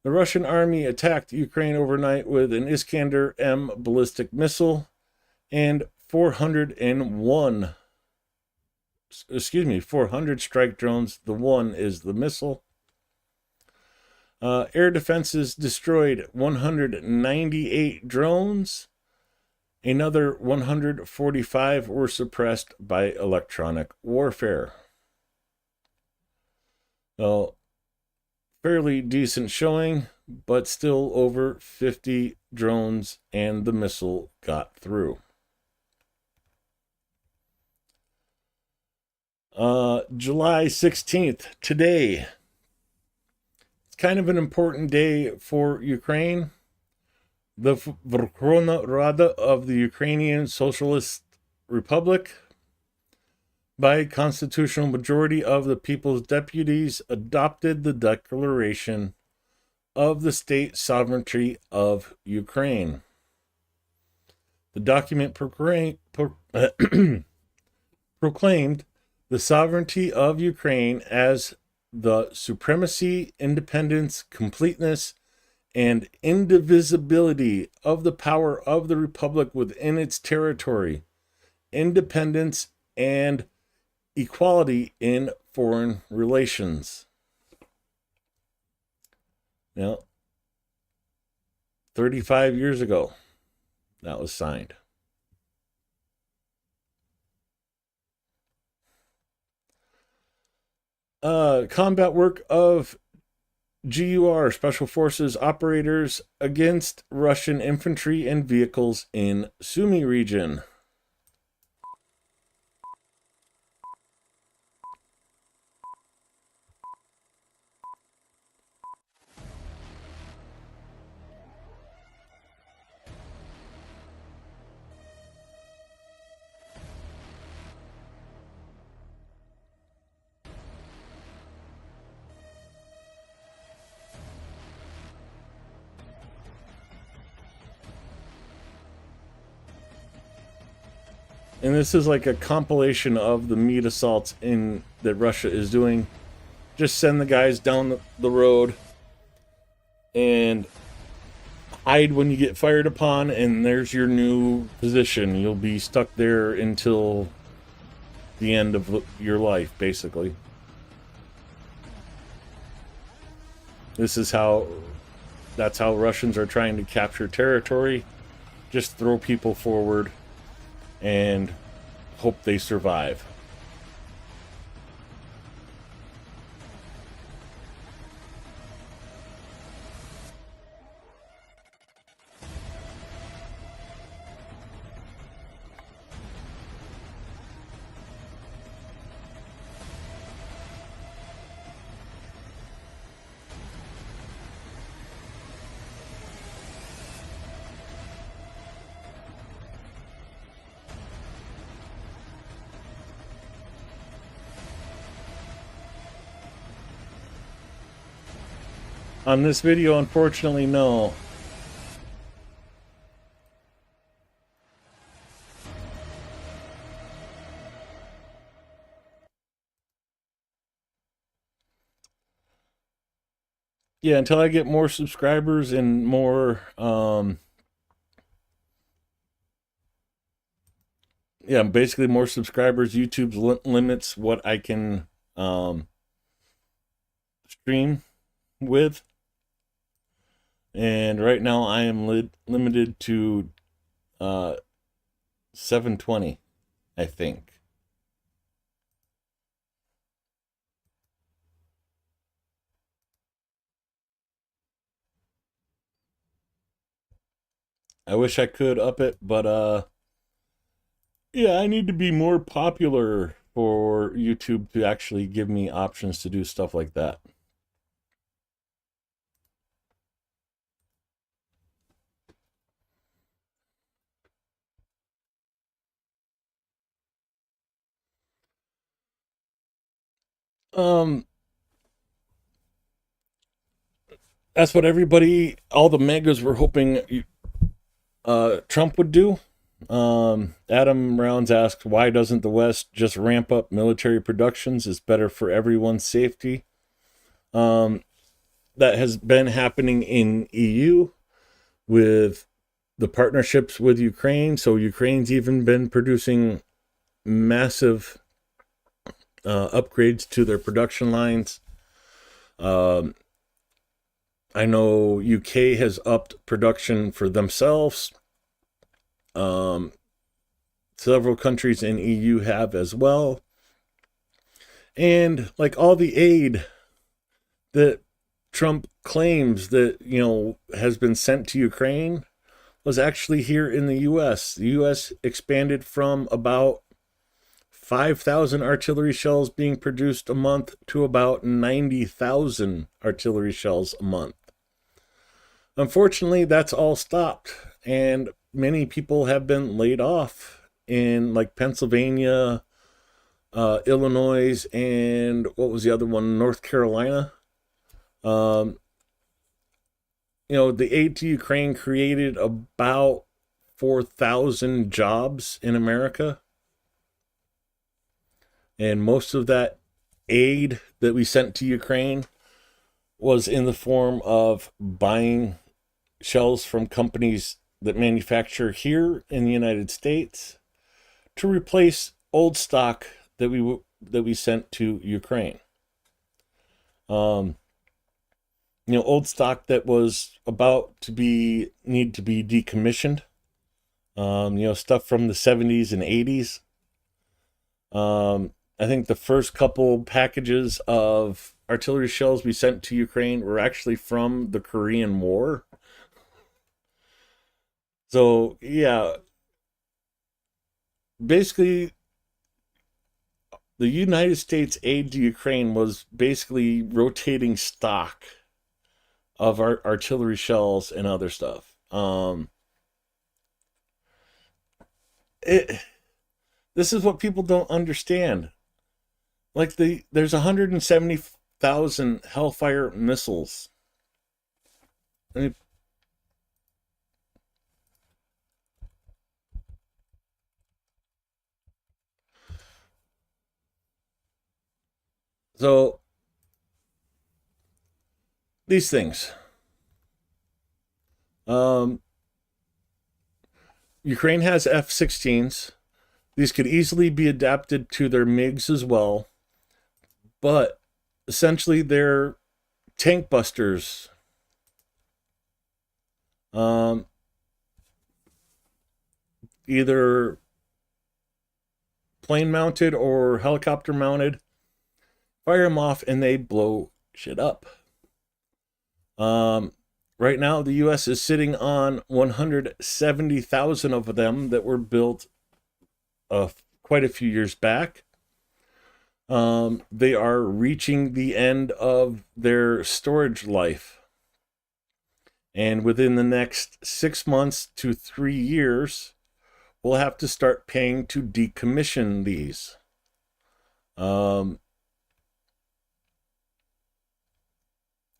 The Russian army attacked Ukraine overnight with an Iskander M ballistic missile and 400 strike drones. The one is the missile. Air defenses destroyed 198 drones. Another 145 were suppressed by electronic warfare. So, fairly decent showing, but still over 50 drones and the missile got through. July 16th, today. It's kind of an important day for Ukraine. The Verkhovna Rada of the Ukrainian Socialist Republic, by constitutional majority of the people's deputies, adopted the Declaration of the State Sovereignty of Ukraine. The document proclaimed the sovereignty of Ukraine as the supremacy, independence, completeness, and indivisibility of the power of the Republic within its territory, independence, and equality in foreign relations. Now, 35 years ago, that was signed. Combat work of GUR Special Forces operators against Russian infantry and vehicles in Sumy region. And this is like a compilation of the meat assaults that Russia is doing. Just send the guys down the road and hide when you get fired upon, and there's your new position. You'll be stuck there until the end of your life, basically. That's how Russians are trying to capture territory. Just throw people forward and hope they survive. On this video, unfortunately, no. Yeah, until I get more subscribers and more, basically more subscribers, YouTube limits what I can stream with. And right now I am limited to 720, I think. I wish I could up it, but yeah, I need to be more popular for YouTube to actually give me options to do stuff like that. That's what everybody, all the megas were hoping Trump would do. Adam Rounds asked, why doesn't the West just ramp up military productions? It's better for everyone's safety. That has been happening in EU with the partnerships with Ukraine. So Ukraine's even been producing massive upgrades to their production lines. I know UK has upped production for themselves. Several countries in EU have as well. And like all the aid that Trump claims that, has been sent to Ukraine was actually here in the US. The US expanded from about 5,000 artillery shells being produced a month to about 90,000 artillery shells a month. Unfortunately, that's all stopped, and many people have been laid off in like Pennsylvania, Illinois, and what was the other one? North Carolina. The aid to Ukraine created about 4,000 jobs in America. And most of that aid that we sent to Ukraine was in the form of buying shells from companies that manufacture here in the United States to replace old stock that we sent to Ukraine. Old stock that was about to need to be decommissioned. Stuff from the 70s and 80s. I think the first couple packages of artillery shells we sent to Ukraine were actually from the Korean War. So, yeah, basically, the United States aid to Ukraine was basically rotating stock of our artillery shells and other stuff. This is what people don't understand. Like there's 170,000 Hellfire missiles. So these things. Ukraine has F-16s. These could easily be adapted to their MiGs as well. But essentially they're tank busters. Either plane mounted or helicopter mounted. Fire them off and they blow shit up. Right now, the U.S. is sitting on 170,000 of them that were built quite a few years back. They are reaching the end of their storage life. And within the next 6 months to 3 years, we'll have to start paying to decommission these.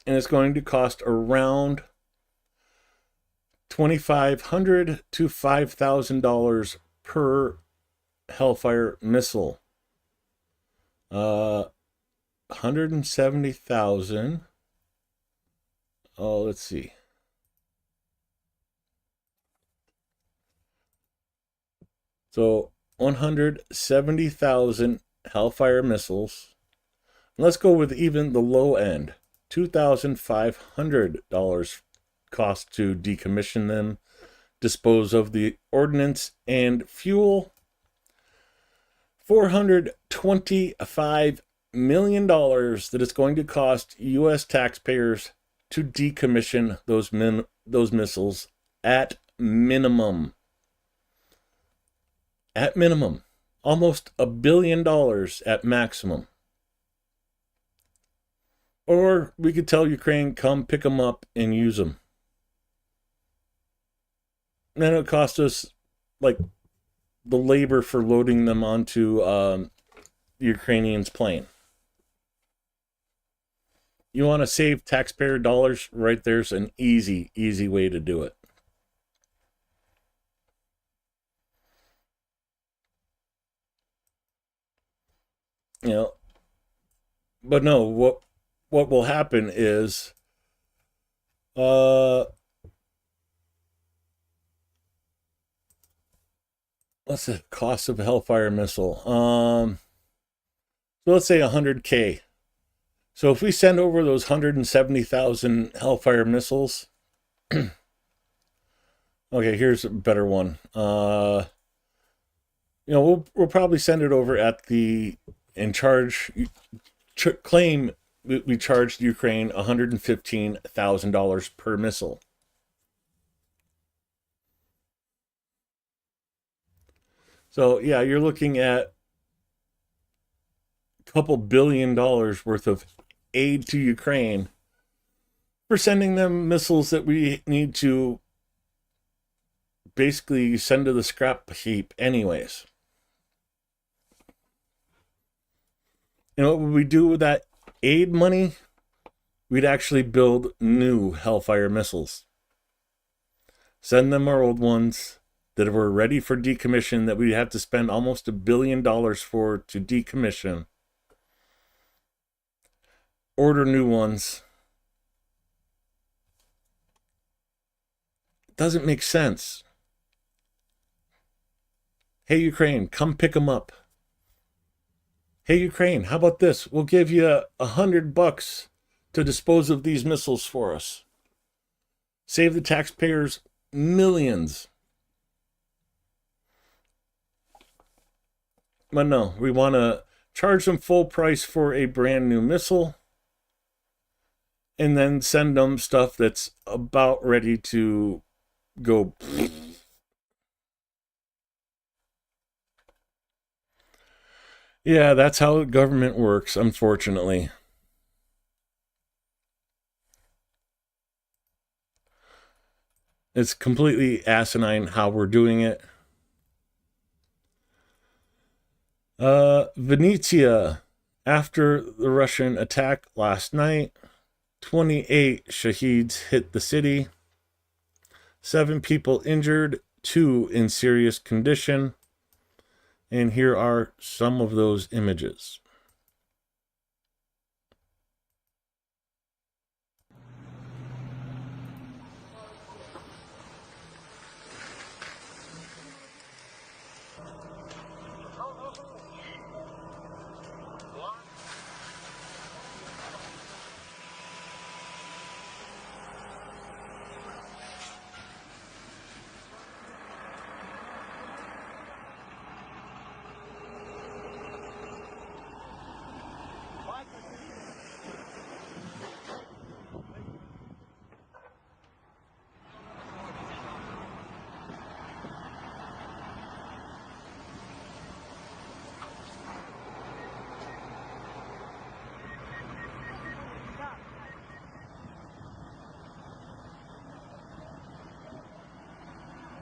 And it's going to cost around $2,500 to $5,000 per Hellfire missile. 170,000. Oh, let's see. So 170,000 Hellfire missiles. Let's go with even the low end. $2,500 cost to decommission them, dispose of the ordnance and fuel. $425 million that it's going to cost U.S. taxpayers to decommission those missiles at minimum. At minimum. Almost $1 billion at maximum. Or we could tell Ukraine, come pick them up and use them. And then it would cost us like the labor for loading them onto the Ukrainians' plane. you want to save taxpayer dollars, right there's an easy way to do it. You know, but no, what will happen is what's the cost of a Hellfire missile? So let's say 100K. So if we send over those 170,000 Hellfire missiles, okay, here's a better one. We'll probably send it over at the claim we charged Ukraine $115,000 per missile. So yeah, you're looking at a couple $1 billion worth of aid to Ukraine for sending them missiles that we need to basically send to the scrap heap anyways. What would we do with that aid money? We'd actually build new Hellfire missiles. Send them our old ones that were ready for decommission that we'd have to spend almost $1 billion for to decommission. Order new ones. It doesn't make sense. Hey, Ukraine, come pick them up. Hey, Ukraine, how about this? We'll give you $100 to dispose of these missiles for us. Save the taxpayers millions. But no, we want to charge them full price for a brand new missile and then send them stuff that's about ready to go. Yeah, that's how government works, unfortunately. It's completely asinine how we're doing it. Venetia, after the Russian attack last night, 28 shaheeds hit the city, 7 people injured, 2 in serious condition. And here are some of those images.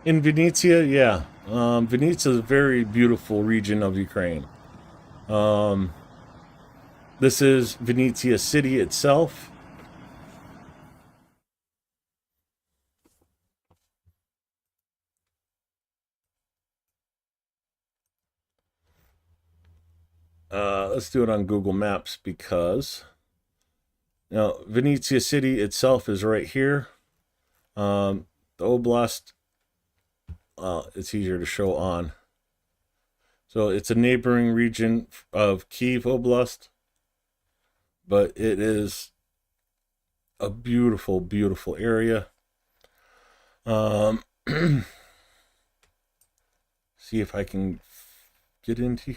In Venetia, yeah. Venetia is a very beautiful region of Ukraine. This is Venetia city itself. Let's do it on Google Maps because Venetia city itself is right here. The oblast, it's easier to show on. So it's a neighboring region of Kiev Oblast, but it is a beautiful, beautiful area. See if I can get into.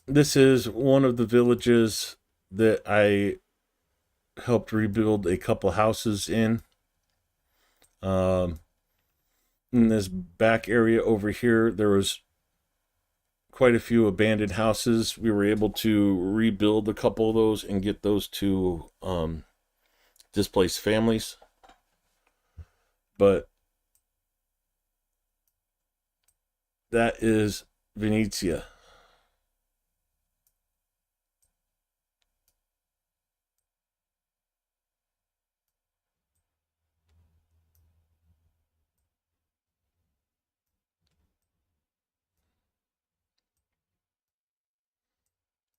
This is one of the villages that I helped rebuild a couple houses in. In this back area over here, there was quite a few abandoned houses. We were able to rebuild a couple of those and get those to displaced families. But that is Venetia.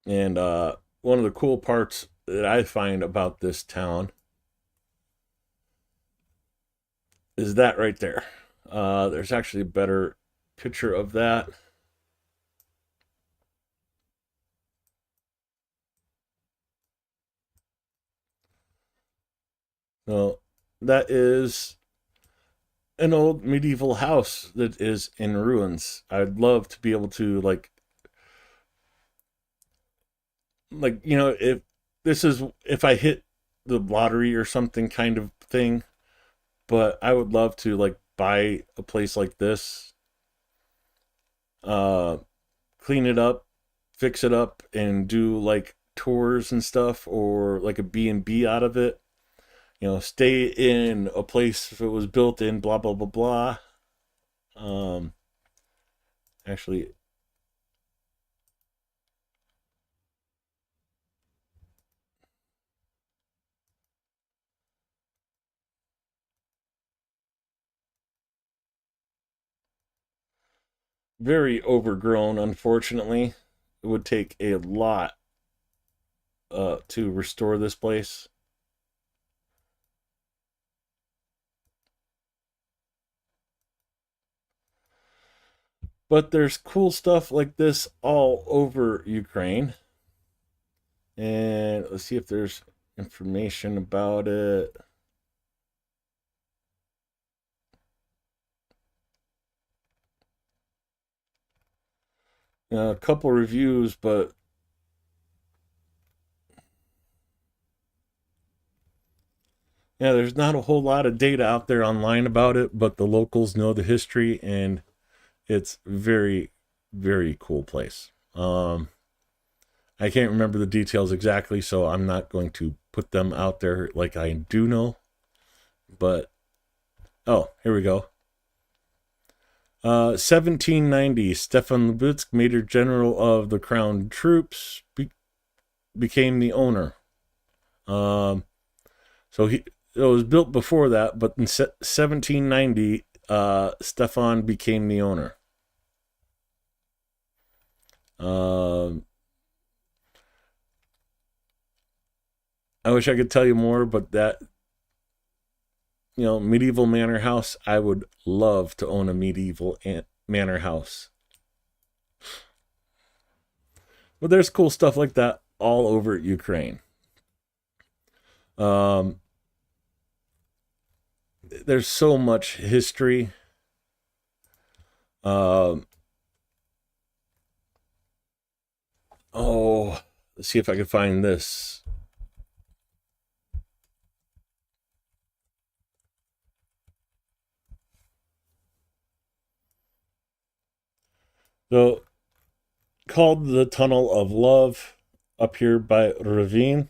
And one of the cool parts that I find about this town is that right there. There's actually a better picture of that. So that is an old medieval house that is in ruins. I'd love to be able to if this is if I hit the lottery or something kind of thing, but I would love to buy a place like this, uh clean it up, fix it up, and do tours and stuff, or like a B&B out of it. Stay in a place if it was built in blah blah blah blah. Um Actually, very overgrown, unfortunately. It would take a lot to restore this place. But there's cool stuff like this all over Ukraine. And let's see if there's information about it. A couple reviews, but yeah, there's not a whole lot of data out there online about it, but the locals know the history, and it's very, very cool place. I can't remember the details exactly, so I'm not going to put them out there like I do know. But oh, here we go. 1790, Stefan Lubitsk, Major General of the Crown Troops, became the owner. So it was built before that, but in 1790, Stefan became the owner. I wish I could tell you more, but that medieval manor house, I would love to own a medieval manor house. But there's cool stuff like that all over Ukraine. There's so much history. Oh, let's see if I can find this. So, called the Tunnel of Love, up here by Ravine.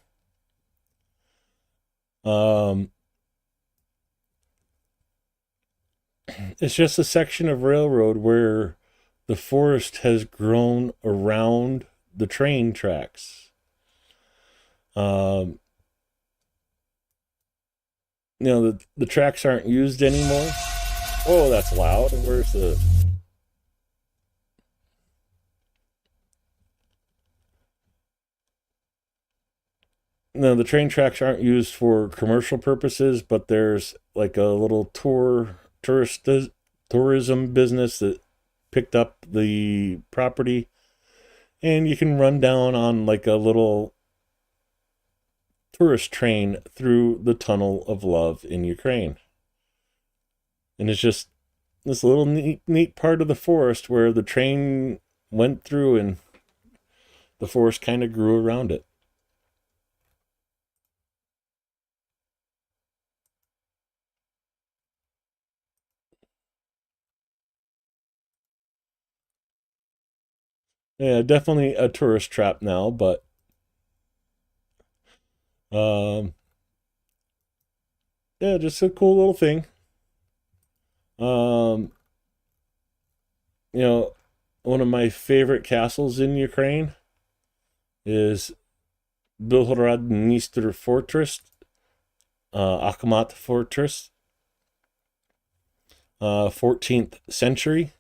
It's just a section of railroad where the forest has grown around the train tracks. The tracks aren't used anymore. Oh, that's loud. Where's the... No, the train tracks aren't used for commercial purposes, but there's like a little tourism business that picked up the property, and you can run down on like a little tourist train through the Tunnel of Love in Ukraine. And it's just this little neat part of the forest where the train went through, and the forest kind of grew around it. Yeah, definitely a tourist trap now, but um, yeah, just a cool little thing. Um, you know, one of my favorite castles in Ukraine is Bilhorod Fortress, Akhmat Fortress, 14th century.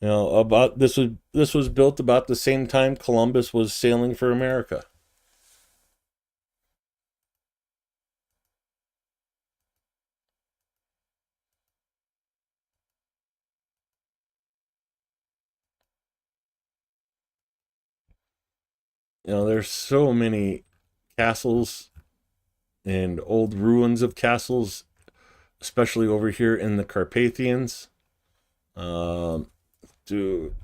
You know, about this was built about the same time Columbus was sailing for America. You know, there's so many castles and old ruins of castles, especially over here in the Carpathians. Um, to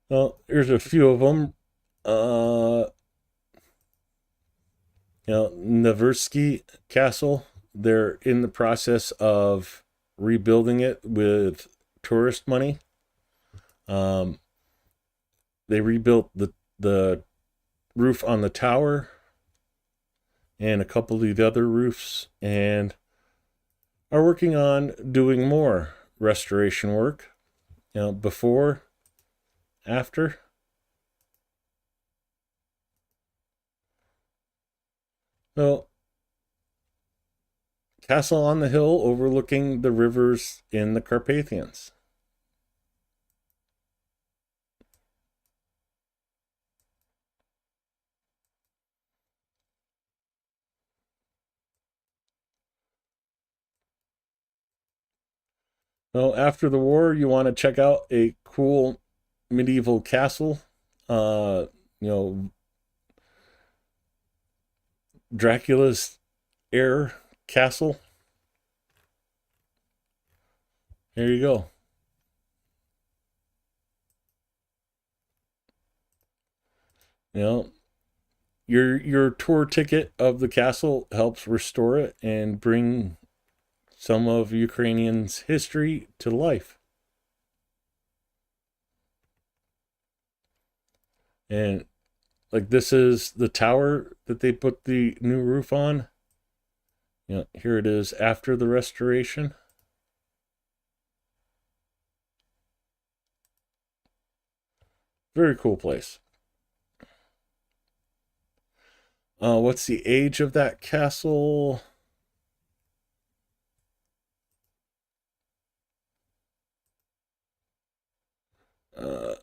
well, here's a few of them. Uh, Naversky Castle. They're in the process of rebuilding it with tourist money. Um, they rebuilt the roof on the tower and a couple of the other roofs, and are working on doing more restoration work. Before, after. So, castle on the hill overlooking the rivers in the Carpathians. So after the war, you want to check out a cool medieval castle. Uh, you know, Dracula's heir castle. There you go. You know, your tour ticket of the castle helps restore it and bring some of Ukrainians' history to life. And like this is the tower that they put the new roof on. Here it is after the restoration. Very cool place. What's the age of that castle? Uh,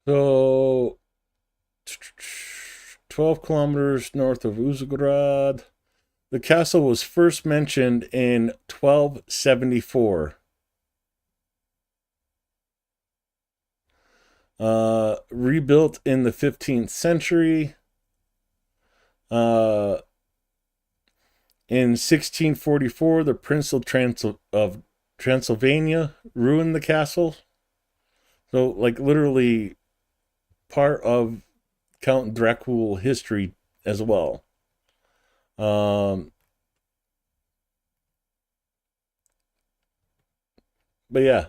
so 12 kilometers north of Uzhgorod. The castle was first mentioned in 1274. Rebuilt in the 15th century. Uh, in 1644, the Prince of Transylvania ruined the castle. So, like, literally part of Count Dracula history as well. Um, but yeah,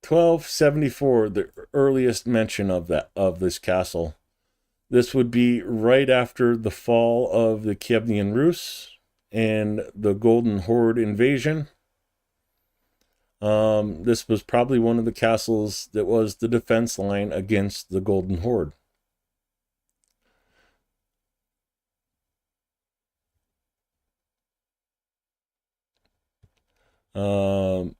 1274, the earliest mention of this castle. This would be right after the fall of the Kievan Rus and the Golden Horde invasion. This was probably one of the castles that was the defense line against the Golden Horde. Um,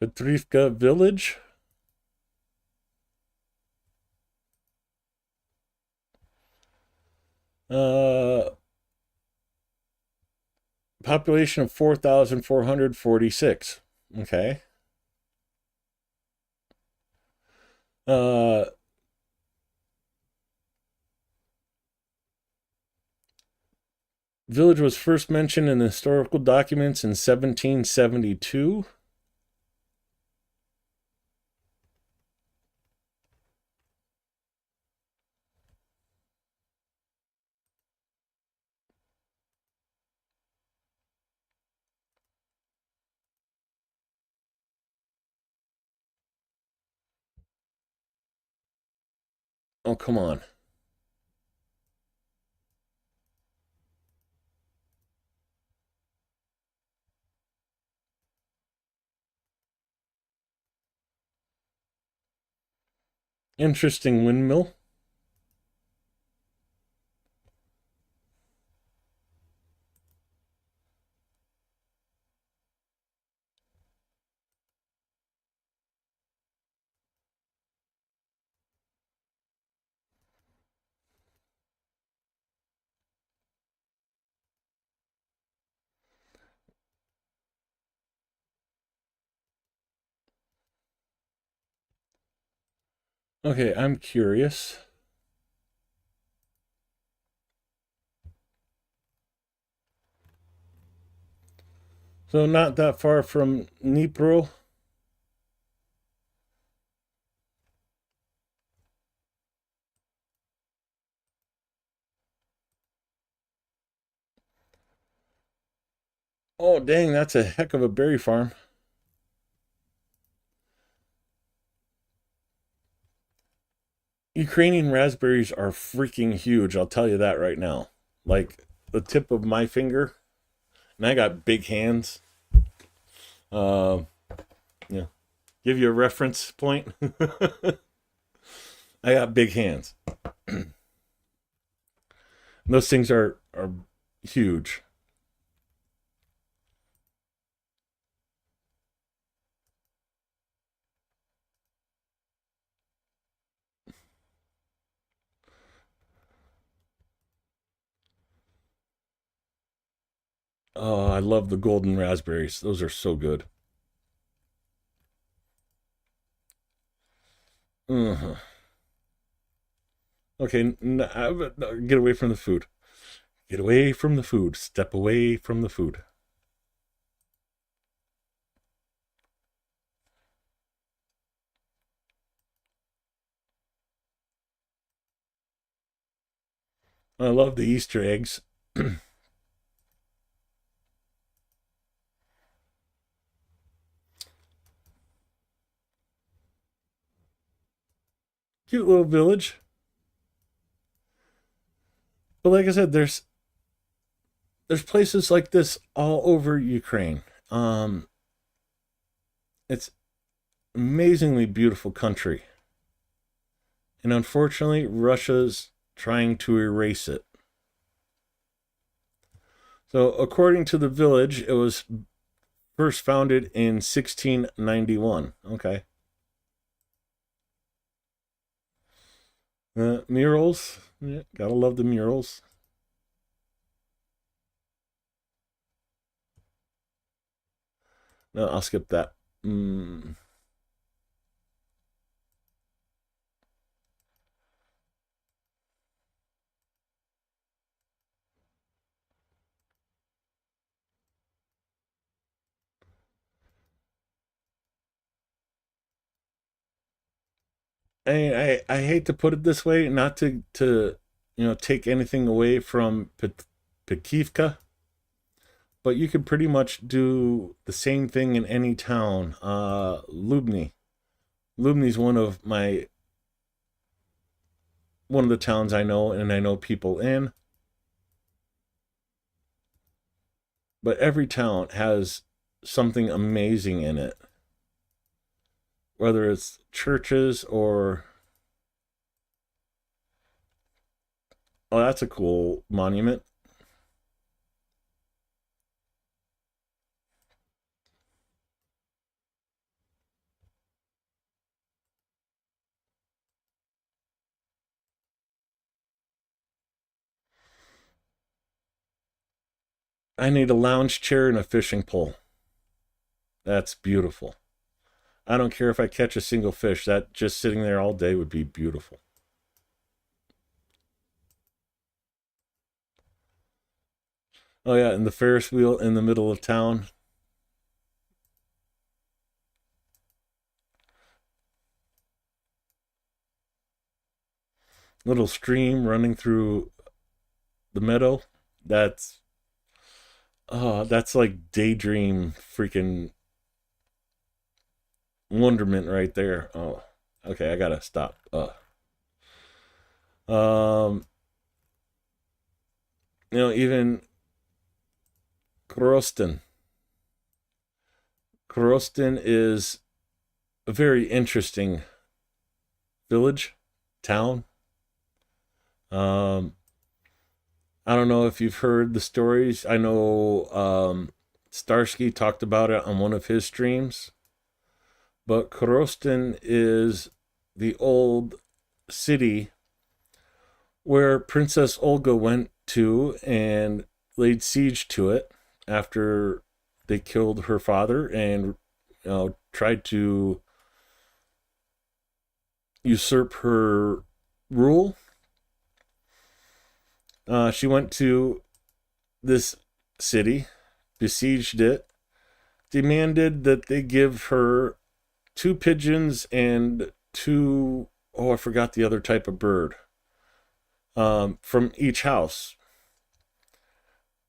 Petrivka Village. Uh, Population of 4,446. Okay. Uh, Village was first mentioned in historical documents in 1772. Oh, come on. Interesting windmill. Okay, I'm curious. So not that far from Dnipro. Oh, dang, that's a heck of a berry farm. Ukrainian raspberries are freaking huge. I'll tell you that right now. Like the tip of my finger, and I got big hands. Uh, yeah, give you a reference point. I got big hands. Those things are huge. Oh, I love the golden raspberries. Those are so good. Uh-huh. Okay, get away from the food. Get away from the food. Step away from the food. I love the Easter eggs. Cute little village. But like I said, there's places like this all over Ukraine. It's amazingly beautiful country. And unfortunately, Russia's trying to erase it. So, according to the village, it was first founded in 1691. Okay. Murals. Yeah, gotta love the murals. No, I'll skip that. I hate to put it this way, not to take anything away from Pekivka, but you could pretty much do the same thing in any town. Lubny. Lubny's one of the towns I know and I know people in. But every town has something amazing in it. Whether it's churches or oh, that's a cool monument. I need a lounge chair and a fishing pole. That's beautiful. I don't care if I catch a single fish. That just sitting there all day would be beautiful. Oh yeah, and the Ferris wheel in the middle of town. Little stream running through the meadow. That's that's like daydream freaking wonderment right there. Oh, okay, I gotta stop. Um, even Kroston. Kroston is a very interesting village, town. Um, I don't know if you've heard the stories. I know Starsky talked about it on one of his streams. But Kroston is the old city where Princess Olga went to and laid siege to it after they killed her father and tried to usurp her rule. She went to this city, besieged it, demanded that they give her 2 pigeons and I forgot the other type of bird, from each house.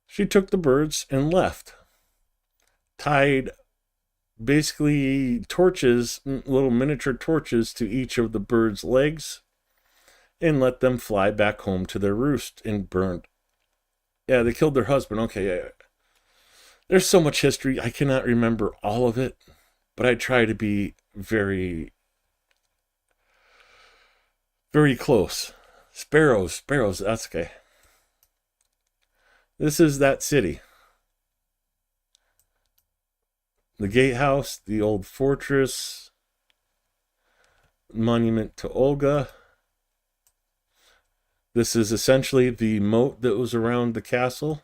She took the birds and left, tied basically torches, little miniature torches, to each of the birds' legs, and let them fly back home to their roost and burned. Yeah, they killed their husband. Okay, yeah. There's so much history, I cannot remember all of it, but I try to be very, very close. Sparrows, that's okay. This is that city. The gatehouse, the old fortress, monument to Olga. This is essentially the moat that was around the castle.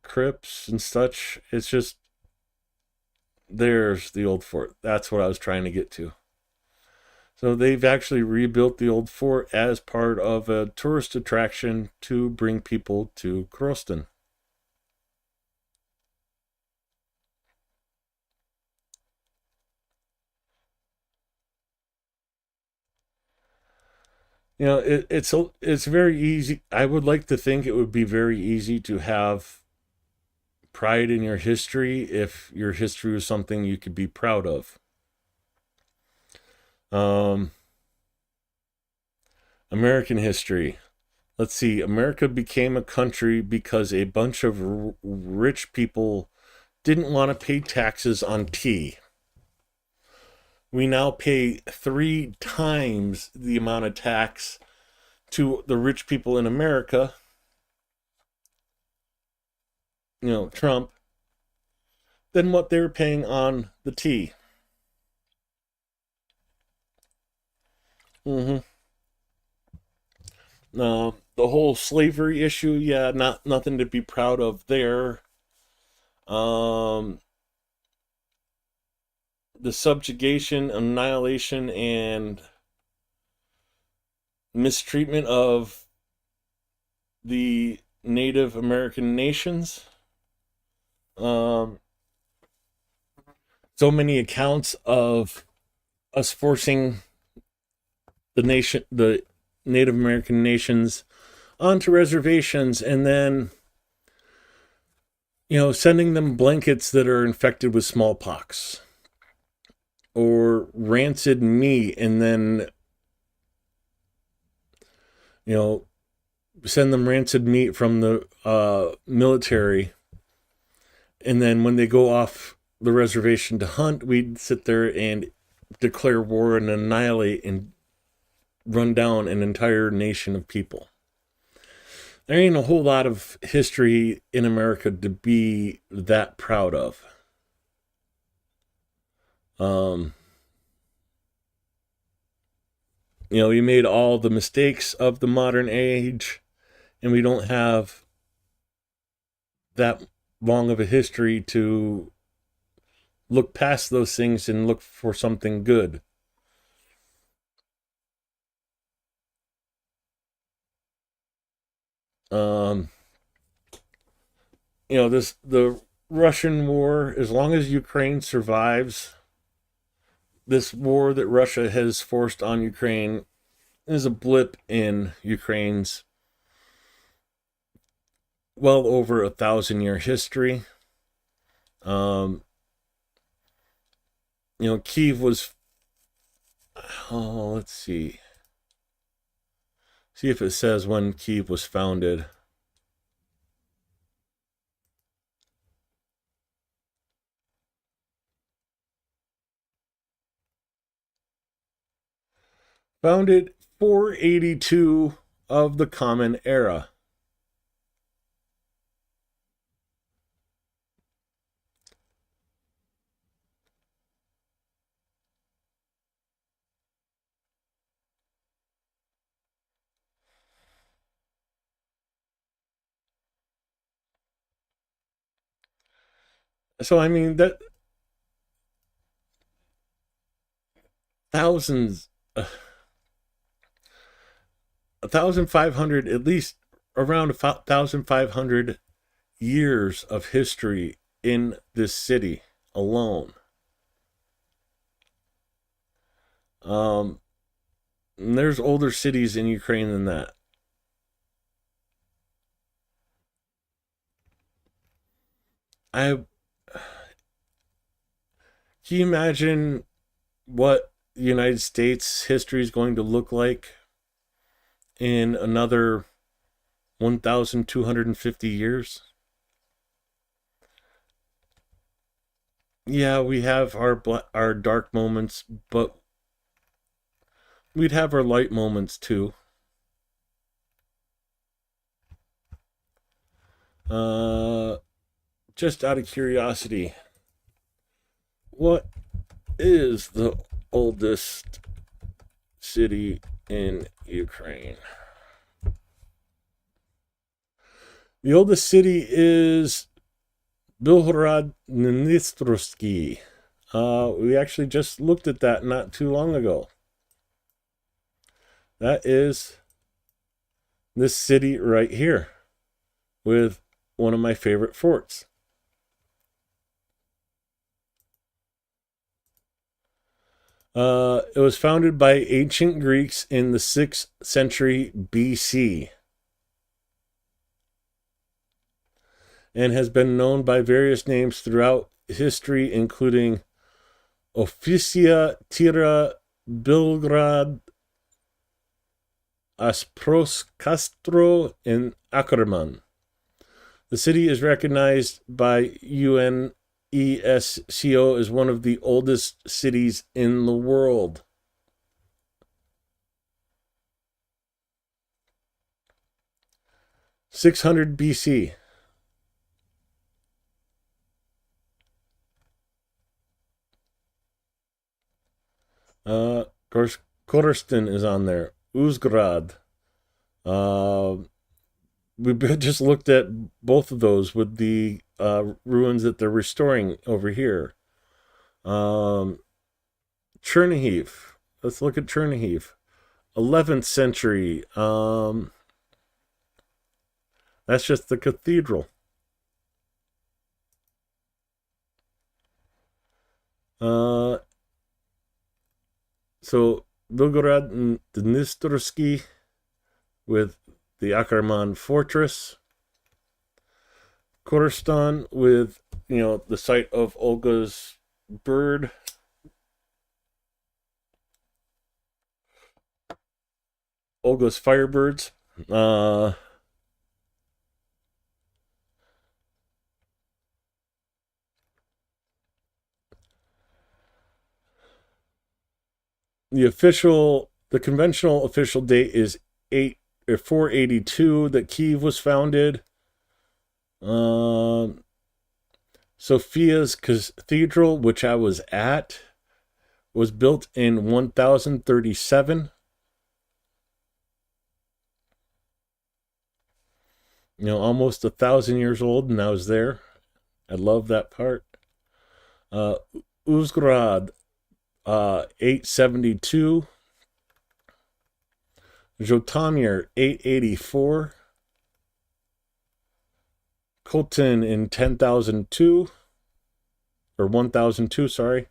Crypts and such. It's just, there's the old fort. That's what I was trying to get to. So they've actually rebuilt the old fort as part of a tourist attraction to bring people to Kroston. It's very easy. I would like to think it would be very easy to have pride in your history if your history was something you could be proud of. American history. Let's see. America became a country because a bunch of rich people didn't want to pay taxes on tea. We now pay 3 times the amount of tax to the rich people in America, Trump, than what they were paying on the tea. Mm-hmm. The whole slavery issue, yeah, nothing to be proud of there. Um, the subjugation, annihilation, and mistreatment of the Native American nations. So many accounts of us forcing the Native American nations onto reservations, and then sending them blankets that are infected with smallpox or rancid meat, and then send them rancid meat from the military, and then when they go off the reservation to hunt, we'd sit there and declare war and annihilate and run down an entire nation of people. There ain't a whole lot of history in America to be that proud of. We made all the mistakes of the modern age, and we don't have that long of a history to look past those things and look for something good. The Russian war, as long as Ukraine survives this war that Russia has forced on Ukraine is a blip in Ukraine's well over 1,000-year history. Kiev was, let's see if it says when Kiev was founded. Founded 482 of the Common Era. So I mean that thousands, 1,500, at least around 1,500 years of history in this city alone. And there's older cities in Ukraine than that. Can you imagine what the United States history is going to look like in another 1,250 years? Yeah, we have our dark moments, but we'd have our light moments too. Just out of curiosity, what is the oldest city in Ukraine? The oldest city is Bilhorod-Dnistrovsky. We actually just looked at that not too long ago. That is this city right here with one of my favorite forts. It was founded by ancient Greeks in the 6th century BC and has been known by various names throughout history, including Officia, Tira, Belgrad, Aspros Castro, and Ackerman. The city is recognized by UNESCO as one of the oldest cities in the world. (600 BC). Of course, Korston is on there. Uzgrad. We just looked at both of those with the ruins that they're restoring over here. Chernihiv. Let's look at Chernihiv. 11th century. That's just the cathedral. So Belgorod and Dnistrovsky with the Ackerman Fortress. Korston with, the site of Olga's bird. Olga's firebirds. The conventional official date is 482 that Kiev was founded. Sophia's Cathedral, which I was at, was built in 1037. Almost 1,000 years old, and I was there. I love that part. Uzgrad, 872. Zhotomir, 884. Koltin in 10,002. Or 1002, sorry.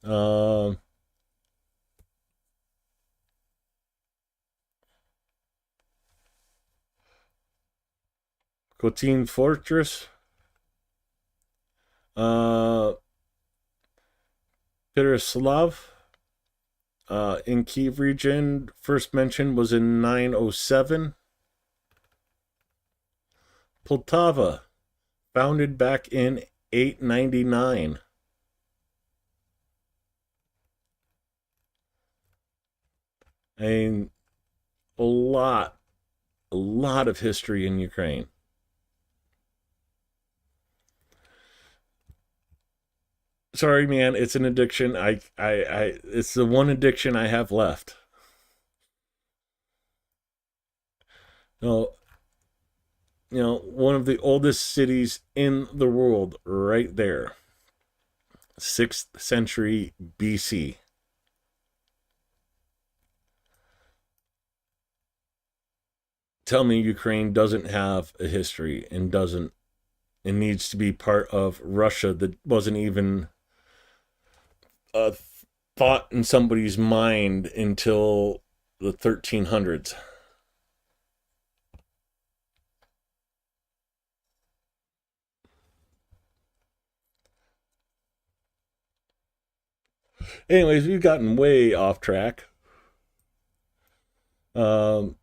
Um, Khotin Fortress. Petroslav in Kiev region. First mention was in 907. Poltava, founded back in 899. I mean, a lot of history in Ukraine. Sorry, man, it's an addiction. It's the one addiction I have left. No, one of the oldest cities in the world, right there. 6th century BC. Tell me Ukraine doesn't have a history and needs to be part of Russia that wasn't even a thought in somebody's mind until the 1300s. Anyways, we've gotten way off track. The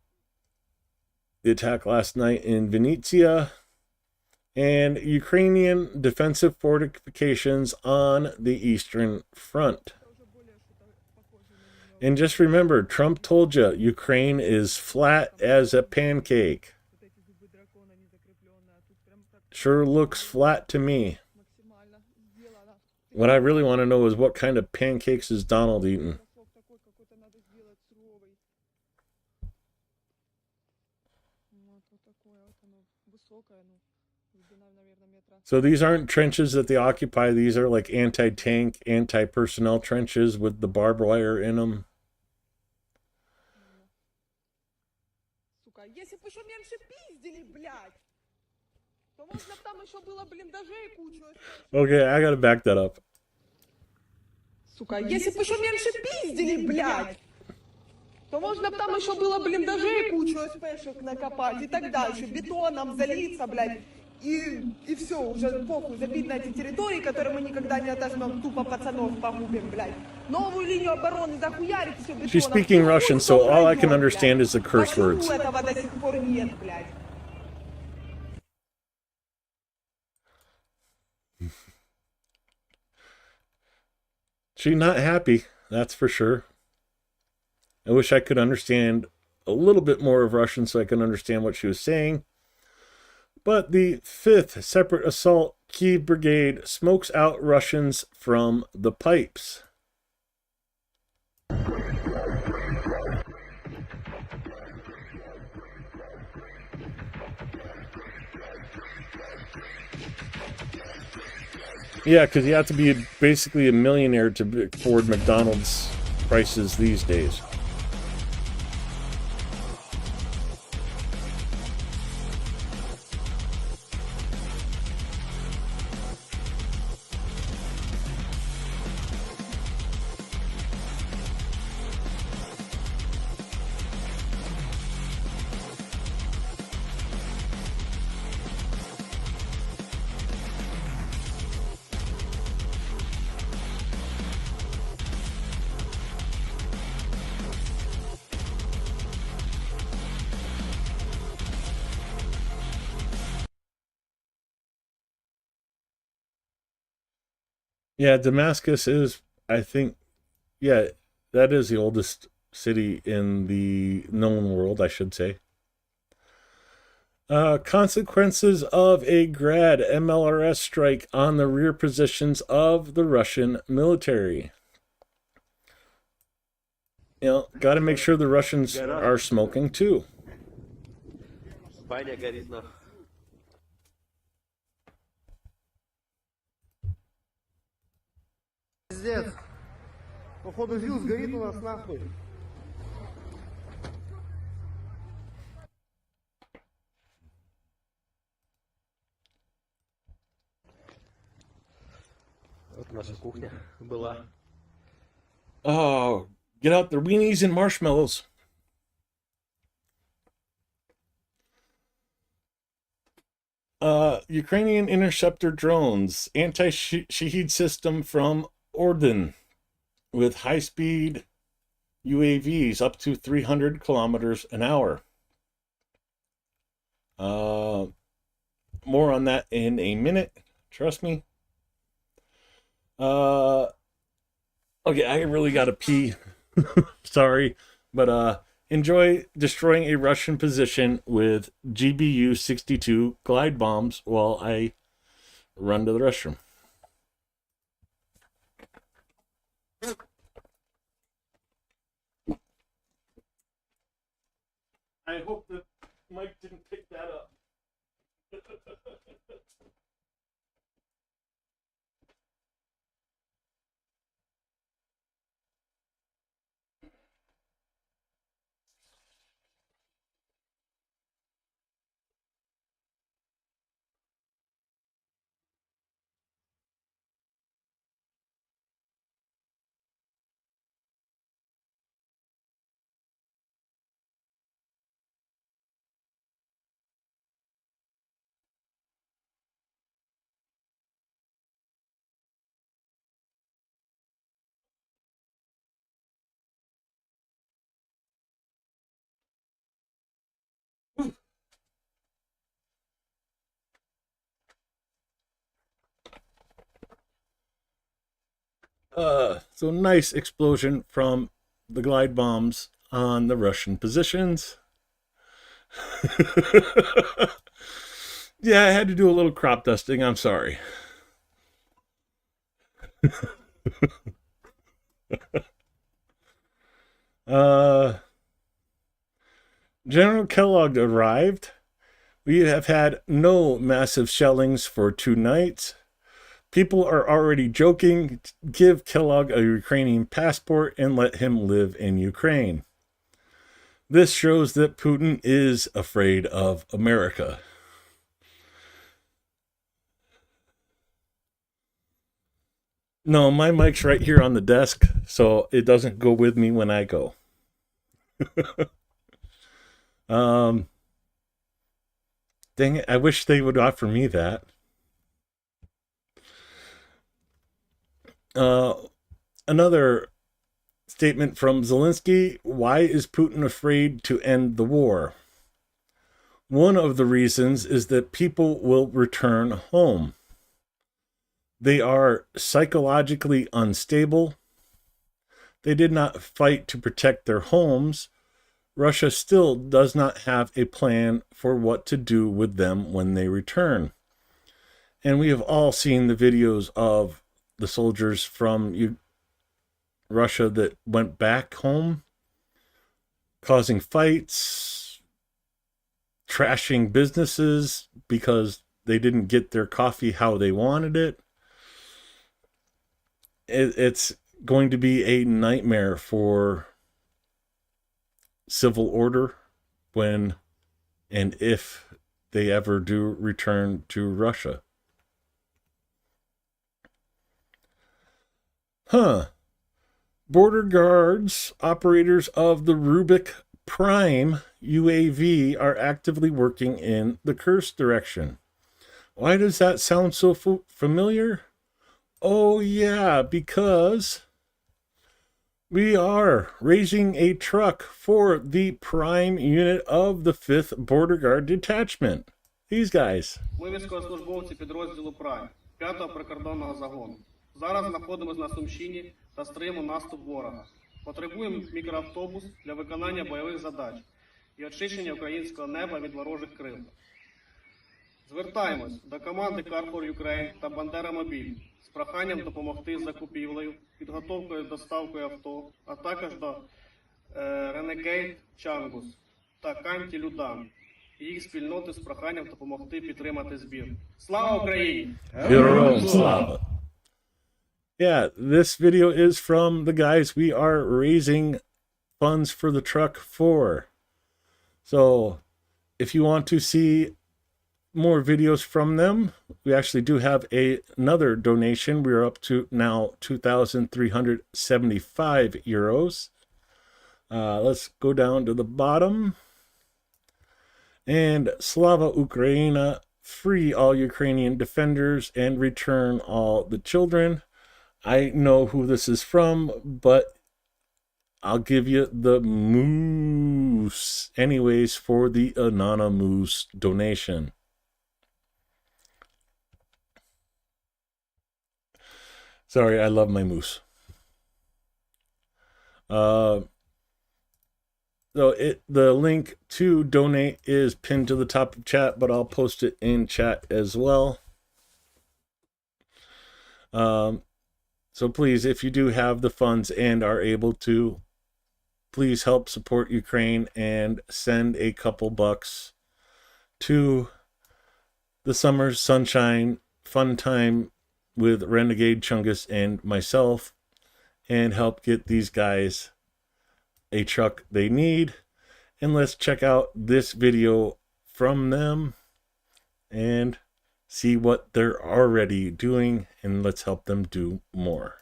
attack last night in Venetia and Ukrainian defensive fortifications on the Eastern Front. And just remember, Trump told you Ukraine is flat as a pancake. Sure looks flat to me. What I really want to know is what kind of pancakes is Donald eating? So these aren't trenches that they occupy. These are like anti-tank, anti-personnel trenches with the barbed wire in them. Okay, I gotta back that up. Сука, если бы еще меньше пиздили, блядь, то можно бы там еще было блиндажей кучу СПшек накопать и так дальше, бетоном залиться, блядь, и все, уже похуй, забить на эти территории, которые мы никогда не отожмем, тупо пацанов погубим, блядь. Новую линию обороны захуярить, все бетоном. She's speaking Russian, so all I can understand is the curse words. Почему этого до сих пор нет, блядь? She's not happy, that's for sure. I wish I could understand a little bit more of Russian so I could understand what she was saying. But the 5th Separate Assault Kiev Brigade smokes out Russians from the pipes. Yeah, because you have to be basically a millionaire to afford McDonald's prices these days. Yeah, Damascus is, I think, yeah, that is the oldest city in the known world, I should say. Consequences of a Grad MLRS strike on the rear positions of the Russian military. You know, got to make sure the Russians are smoking too. Пиздец. Походу ЗИЛ сгорит у нас нахуй. Вот наша кухня была. Oh, get out the weenies and marshmallows. Ukrainian interceptor drones, anti-Shahed system from Orden with high-speed UAVs up to 300 kilometers an hour. More on that in a minute. Trust me. Okay, I really gotta pee. Sorry, but enjoy destroying a Russian position with GBU-62 glide bombs while I run to the restroom. I hope that Mike didn't pick that up. So nice explosion from the glide bombs on the Russian positions. Yeah, I had to do a little crop dusting. I'm sorry. General Kellogg arrived. We have had no massive shellings for 2 nights. People are already joking. Give Kellogg a Ukrainian passport and let him live in Ukraine. This shows that Putin is afraid of America. No, my mic's right here on the desk, so it doesn't go with me when I go. Dang it, I wish they would offer me that. Another statement from Zelensky. Why is Putin afraid to end the war? One of the reasons is that people will return home. They are psychologically unstable. They did not fight to protect their homes. Russia still does not have a plan for what to do with them when they return. And we have all seen the videos of the soldiers from Russia that went back home, causing fights, trashing businesses because they didn't get their coffee how they wanted it. It's going to be a nightmare for civil order when and if they ever do return to Russia. Border guards, operators of the Rubik Prime UAV are actively working in the Kursk direction. Why does that sound so familiar? Oh yeah, because we are raising a truck for the prime unit of the 5th Border Guard Detachment. These guys. Ми військовослужбовці підрозділу Прайм 5-го прикордонного загону. Зараз знаходимося на Сумщині та стримуємо наступ ворога. Потребуємо мікроавтобус для виконання бойових задач і очищення українського неба від ворожих крил. Звертаємось до команди Carrefour Ukraine та Бандера Мобіль з проханням допомогти з закупівлею, підготовкою і доставкою авто, а також до Renegade Changus та Канті Людан і їх спільноти з проханням допомогти підтримати збір. Слава Україні! Героям слава! Yeah, this video is from the guys we are raising funds for the truck for. So, if you want to see more videos from them. We actually do have another donation. We're up to now 2,375 euros. Let's go down to the bottom. And Slava Ukraina, free all Ukrainian defenders and return all the children. I know who this is from, but I'll give you the moose anyways for the anonymous donation. Sorry, I love my moose. So the link to donate is pinned to the top of chat, but I'll post it in chat as well. So please, if you do have the funds and are able to, please help support Ukraine and send a couple bucks to the Summer Sunshine Fun Time with Renegade Chungus and myself, and help get these guys a truck they need. And let's check out this video from them and see what they're already doing, and let's help them do more.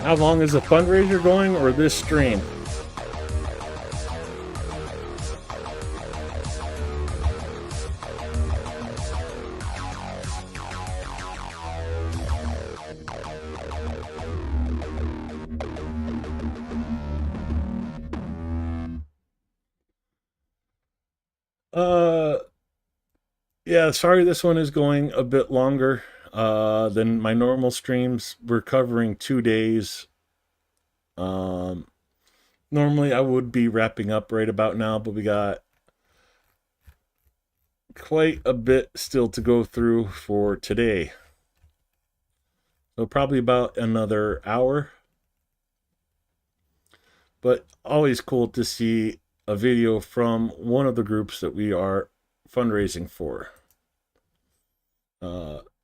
How long is the fundraiser going, or this stream? Yeah, sorry this one is going a bit longer than my normal streams. We're covering 2 days. Normally I would be wrapping up right about now, but we got quite a bit still to go through for today. So probably about another hour. But always cool to see a video from one of the groups that we are fundraising for.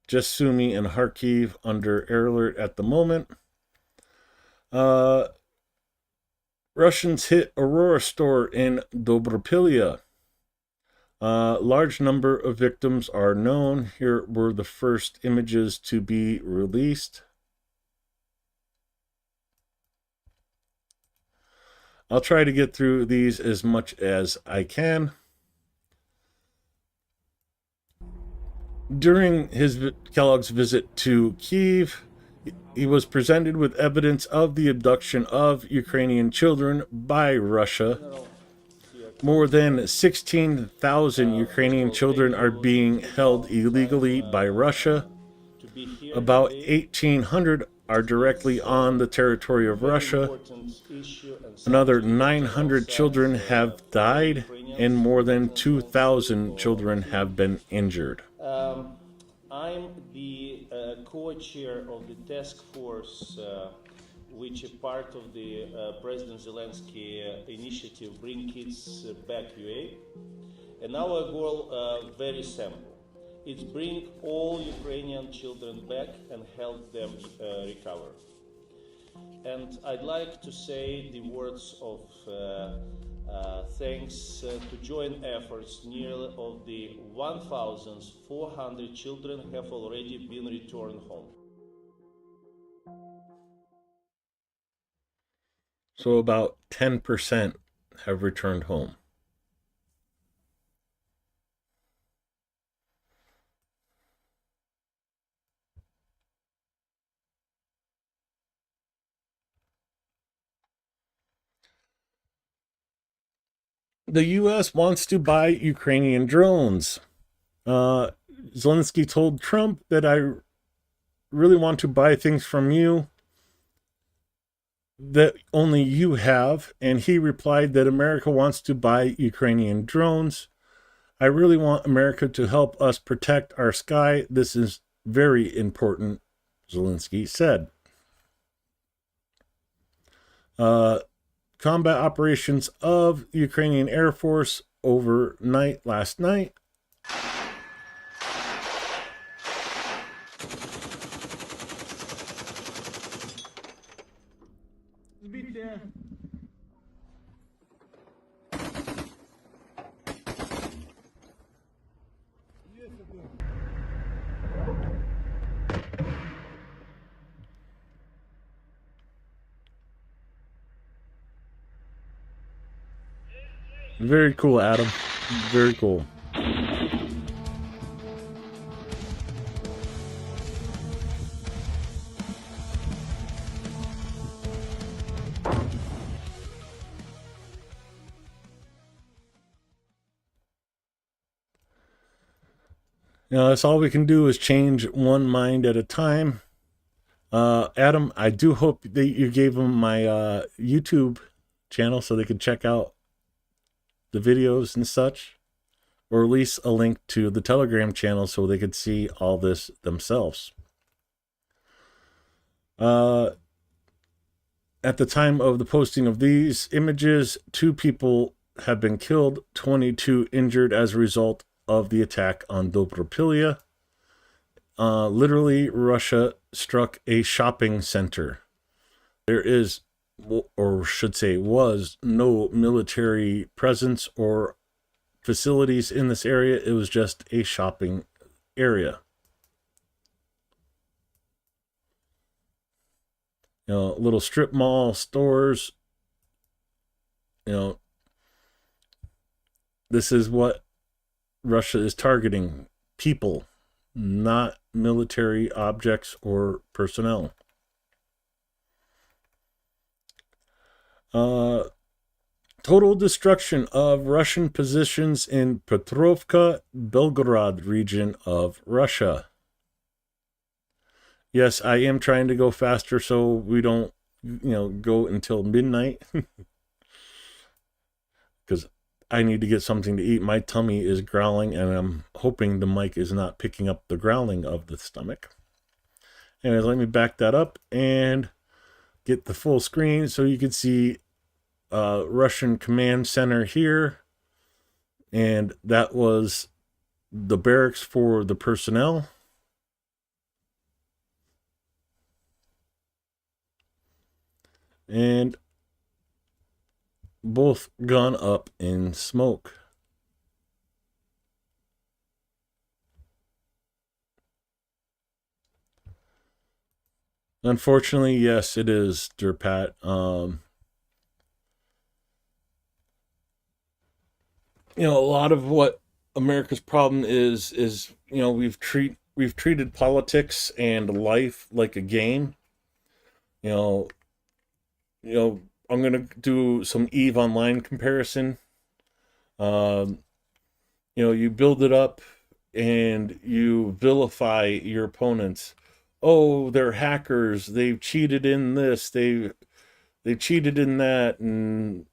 Just Sumy and Kharkiv under air alert at the moment. Russians hit Aurora store in Dobropilya. Large number of victims are known. Here were the first images to be released. I'll try to get through these as much as I can. During Kellogg's visit to Kiev, he was presented with evidence of the abduction of Ukrainian children by Russia. More than 16,000 Ukrainian children are being held illegally by Russia. About 1,800 are directly on the territory of Russia. Another 900 children have died, and more than 2,000 children have been injured. I'm the co-chair of the task force, which is part of the President Zelensky initiative, Bring Kids Back UA. And our goal very simple. It's bring all Ukrainian children back and help them recover. And I'd like to say the words of thanks to joint efforts. Nearly of the 1,400 children have already been returned home. So about 10% have returned home. The U.S. wants to buy Ukrainian drones. Zelensky told Trump that I really want to buy things from you. that only you have. And he replied that America wants to buy Ukrainian drones. I really want America to help us protect our sky. This is very important, Zelensky said. Combat operations of the Ukrainian Air Force overnight last night. Very cool, Adam. Very cool. That's all we can do is change one mind at a time. Adam, I do hope that you gave them my YouTube channel so they could check out the videos and such, or at least a link to the Telegram channel so they could see all this themselves. At the time of the posting of these images, 2 people have been killed, 22 injured as a result of the attack on Dobropilya. Literally, Russia struck a shopping center. There is, or should say was, no military presence or facilities in this area. It was just a shopping area. Little strip mall stores. This is what Russia is targeting: people, not military objects or personnel. Total destruction of Russian positions in Petrovka, Belgorod region of Russia. Yes, I am trying to go faster so we don't, go until midnight. Because I need to get something to eat. My tummy is growling, and I'm hoping the mic is not picking up the growling of the stomach. Anyways, let me back that up and get the full screen so you can see Russian command center here. And that was the barracks for the personnel. And both gone up in smoke. Unfortunately, yes, it is, Derpat. A lot of what America's problem is we've treated politics and life like a game. I'm gonna do some EVE Online comparison. You build it up and you vilify your opponents. Oh, they're hackers. They've cheated in this. They cheated in that, and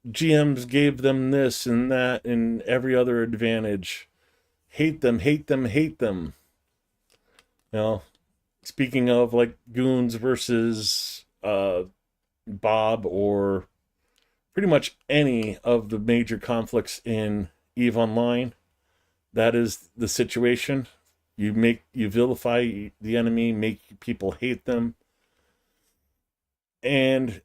GMs gave them this and that and every other advantage. Hate them, hate them, hate them. Speaking of like goons versus Bob, or pretty much any of the major conflicts in EVE Online, that is the situation. You vilify the enemy, make people hate them. And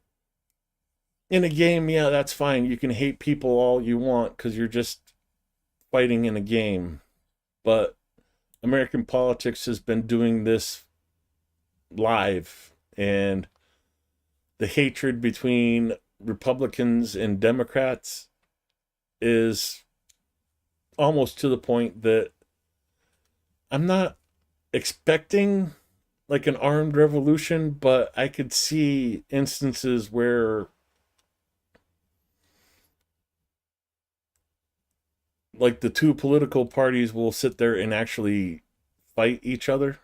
in a game, yeah, that's fine. You can hate people all you want because you're just fighting in a game. But American politics has been doing this live, and the hatred between Republicans and Democrats is almost to the point that I'm not expecting like an armed revolution, but I could see instances where like the two political parties will sit there and actually fight each other,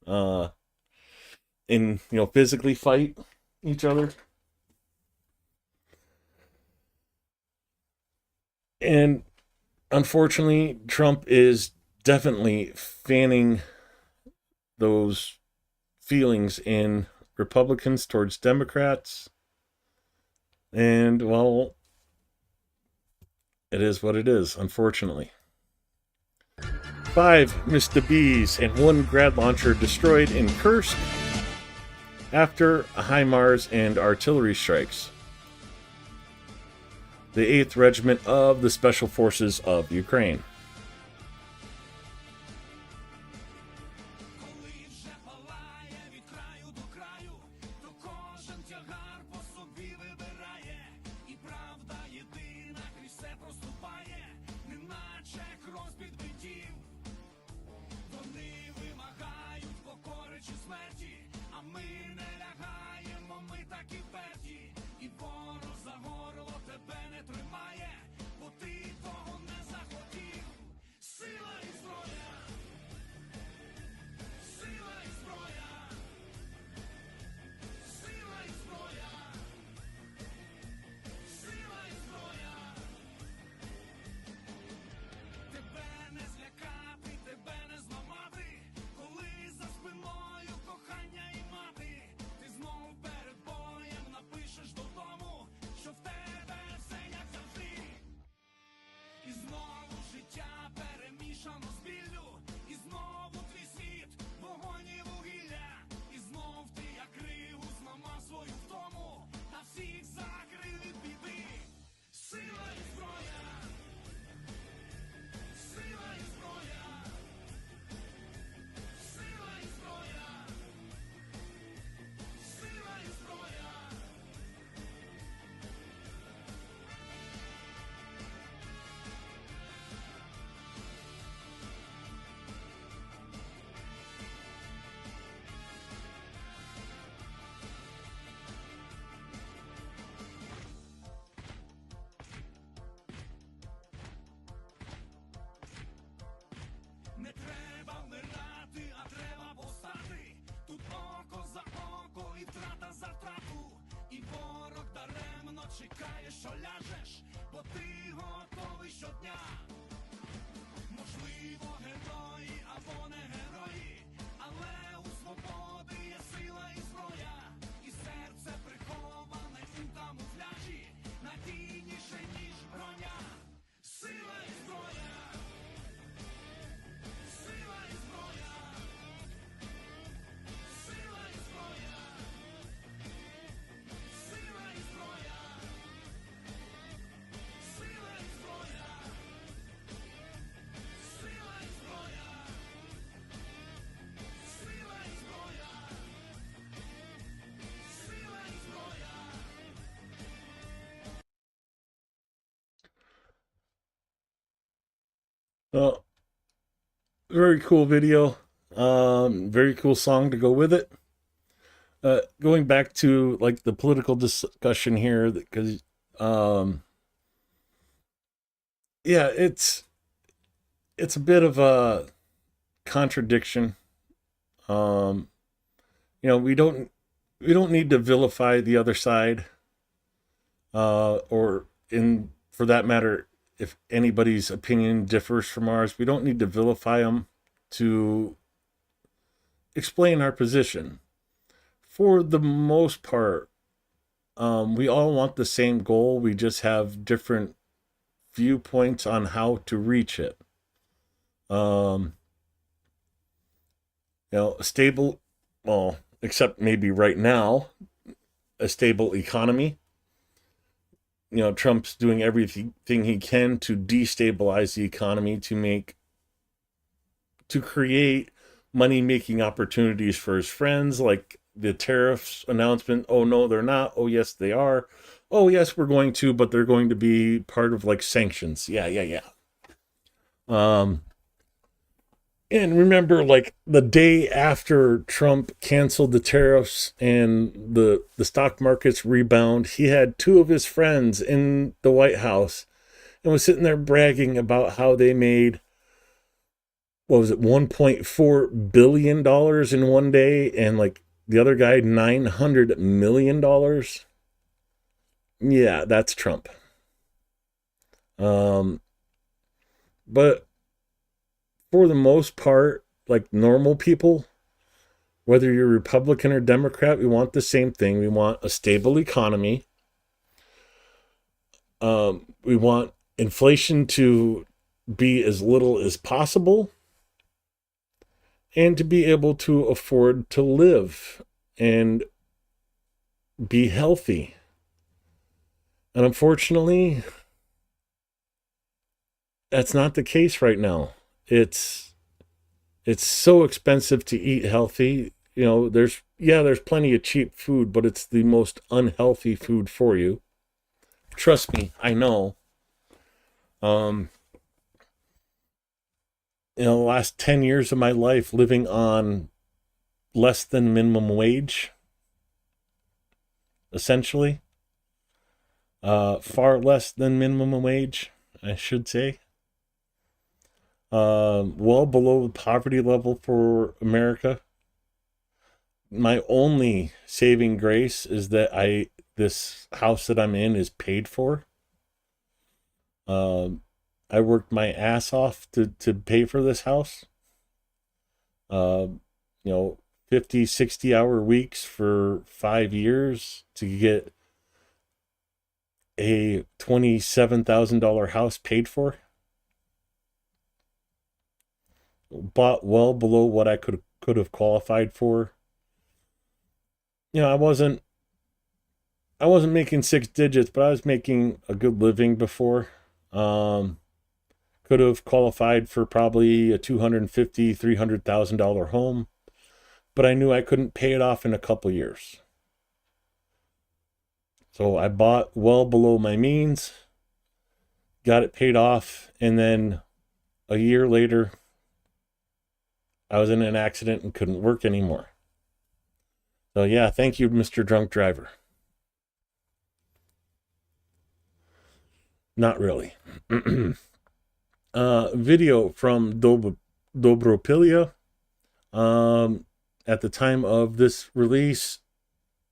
and physically fight. each other. And unfortunately, Trump is definitely fanning those feelings in Republicans towards Democrats. And, well, it is what it is, unfortunately. 5 Mr. B's and 1 grad launcher destroyed in Kursk after HIMARS and artillery strikes. The 8th Regiment of the Special Forces of Ukraine. Well, very cool video. Very cool song to go with it. Going back to like the political discussion here, because yeah, it's a bit of a contradiction. Um, we don't need to vilify the other side, or in for that matter, if anybody's opinion differs from ours, we don't need to vilify them to explain our position. For the most part, we all want the same goal. We just have different viewpoints on how to reach it. A stable, well, except maybe right now, a stable economy. Trump's doing everything he can to destabilize the economy to create money-making opportunities for his friends, like the tariffs announcement. Oh, no, they're not. Oh, yes, they are. Oh, yes, we're going to, but they're going to be part of like sanctions. Yeah. And remember, like the day after Trump canceled the tariffs and the stock markets rebound, he had 2 of his friends in the White House and was sitting there bragging about how they made, what was it, $1.4 billion in one day, and like The other guy, $900 million. Yeah, that's Trump. But for the most part, like normal people, whether you're Republican or Democrat, we want the same thing. We want a stable economy. We want inflation to be as little as possible and to be able to afford to live and be healthy. And unfortunately, that's not the case right now. It's so expensive to eat healthy. You know, there's plenty of cheap food, but it's the most unhealthy food for you. Trust me, I know. The last 10 years of my life living on less than minimum wage, essentially. Far less than minimum wage, I should say. Well below the poverty level for America. My only saving grace is that this house that I'm in is paid for. I worked my ass off to pay for this house. 50, 60-hour weeks for 5 years to get a $27,000 house paid for. Bought well below what I could have qualified for. I wasn't making 6 digits, but I was making a good living before. Could have qualified for probably a $250,000, $300,000 home, but I knew I couldn't pay it off in a couple years. So I bought well below my means, got it paid off, and then a year later, I was in an accident and couldn't work anymore. So yeah, thank you, Mr. Drunk Driver. Not really. Video from Dobropilia. At the time of this release,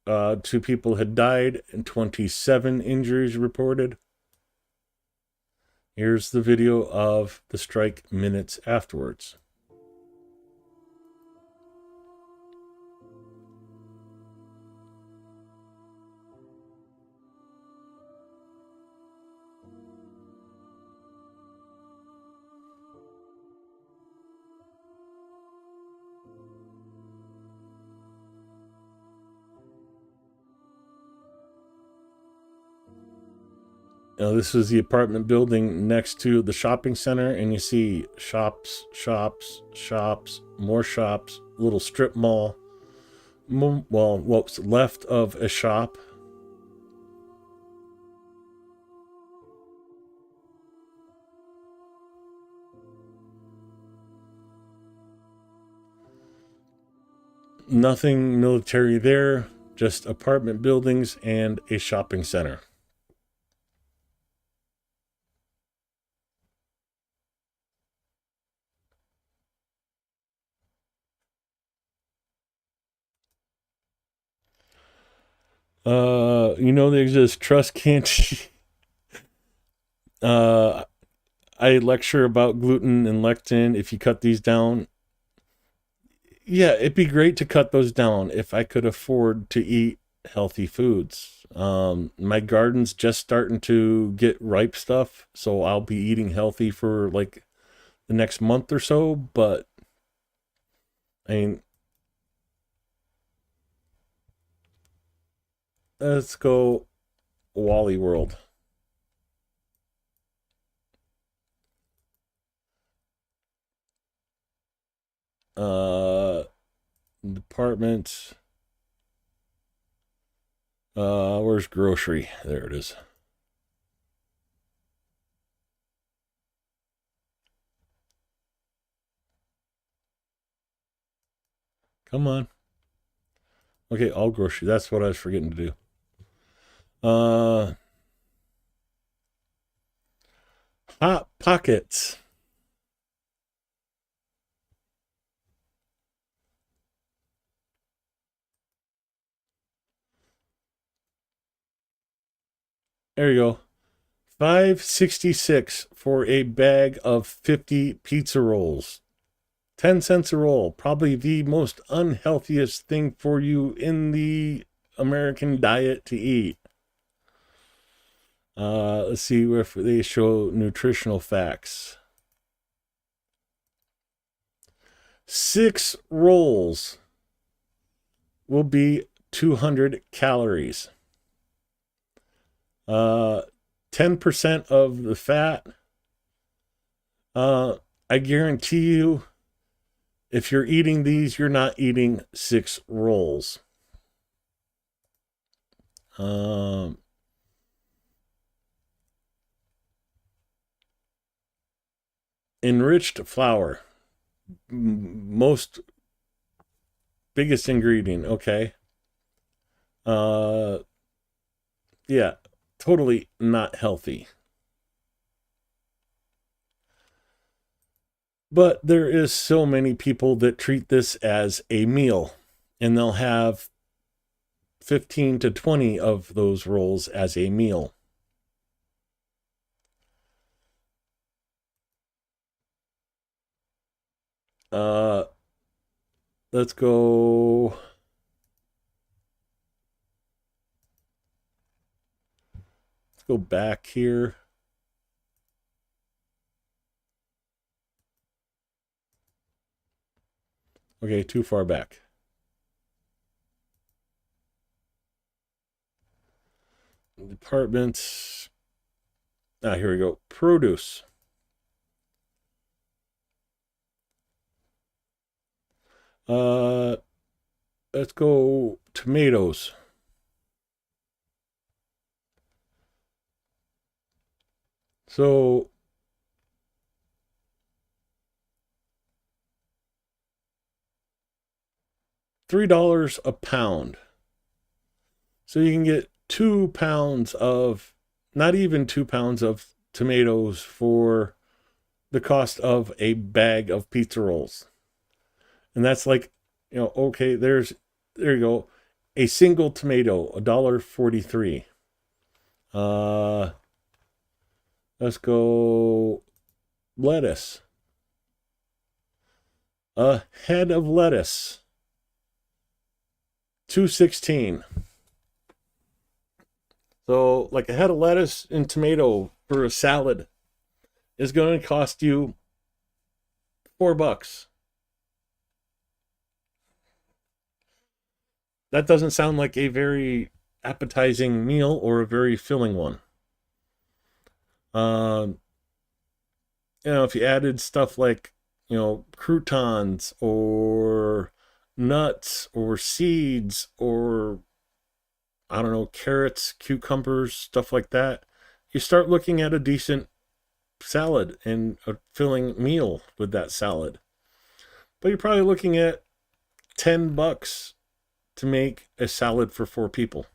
2 people had died and 27 injuries reported. Here's the video of the strike minutes afterwards. Now, this is the apartment building next to the shopping center, and you see shops, more shops, little strip mall. Well, what's left of a shop. Nothing military there, just apartment buildings and a shopping center. They exist. Trust can't. I lecture about gluten and lectin. If you cut these down, yeah, it'd be great to cut those down if I could afford to eat healthy foods. My garden's just starting to get ripe stuff, so I'll be eating healthy for like the next month or so, but I mean, let's go Wally World. Department. Where's grocery? There it is. Come on. Okay, all grocery. That's what I was forgetting to do. Hot Pockets. There you go. $5.66 for a bag of 50 pizza rolls. 10 cents a roll. Probably the most unhealthiest thing for you in the American diet to eat. Let's see if they show nutritional facts. 6 rolls will be 200 calories. 10% of the fat. I guarantee you, if you're eating these, you're not eating 6 rolls. Enriched flour. Most biggest ingredient, okay. Yeah, totally not healthy. But there is so many people that treat this as a meal, and they'll have 15 to 20 of those rolls as a meal. Let's go. Let's go back here. Okay, too far back. Departments. Here we go. Produce. Let's go tomatoes. So $3 a pound. So you can get 2 pounds of, not even 2 pounds of tomatoes for the cost of a bag of pizza rolls. And that's like, okay, there you go. A single tomato, $1.43. Let's go lettuce. A head of lettuce, $2.16. So like a head of lettuce and tomato for a salad is going to cost you $4. That doesn't sound like a very appetizing meal or a very filling one. If you added stuff like, croutons or nuts or seeds or, I don't know, carrots, cucumbers, stuff like that, you start looking at a decent salad and a filling meal with that salad. But you're probably looking at $10 to make a salad for 4 people.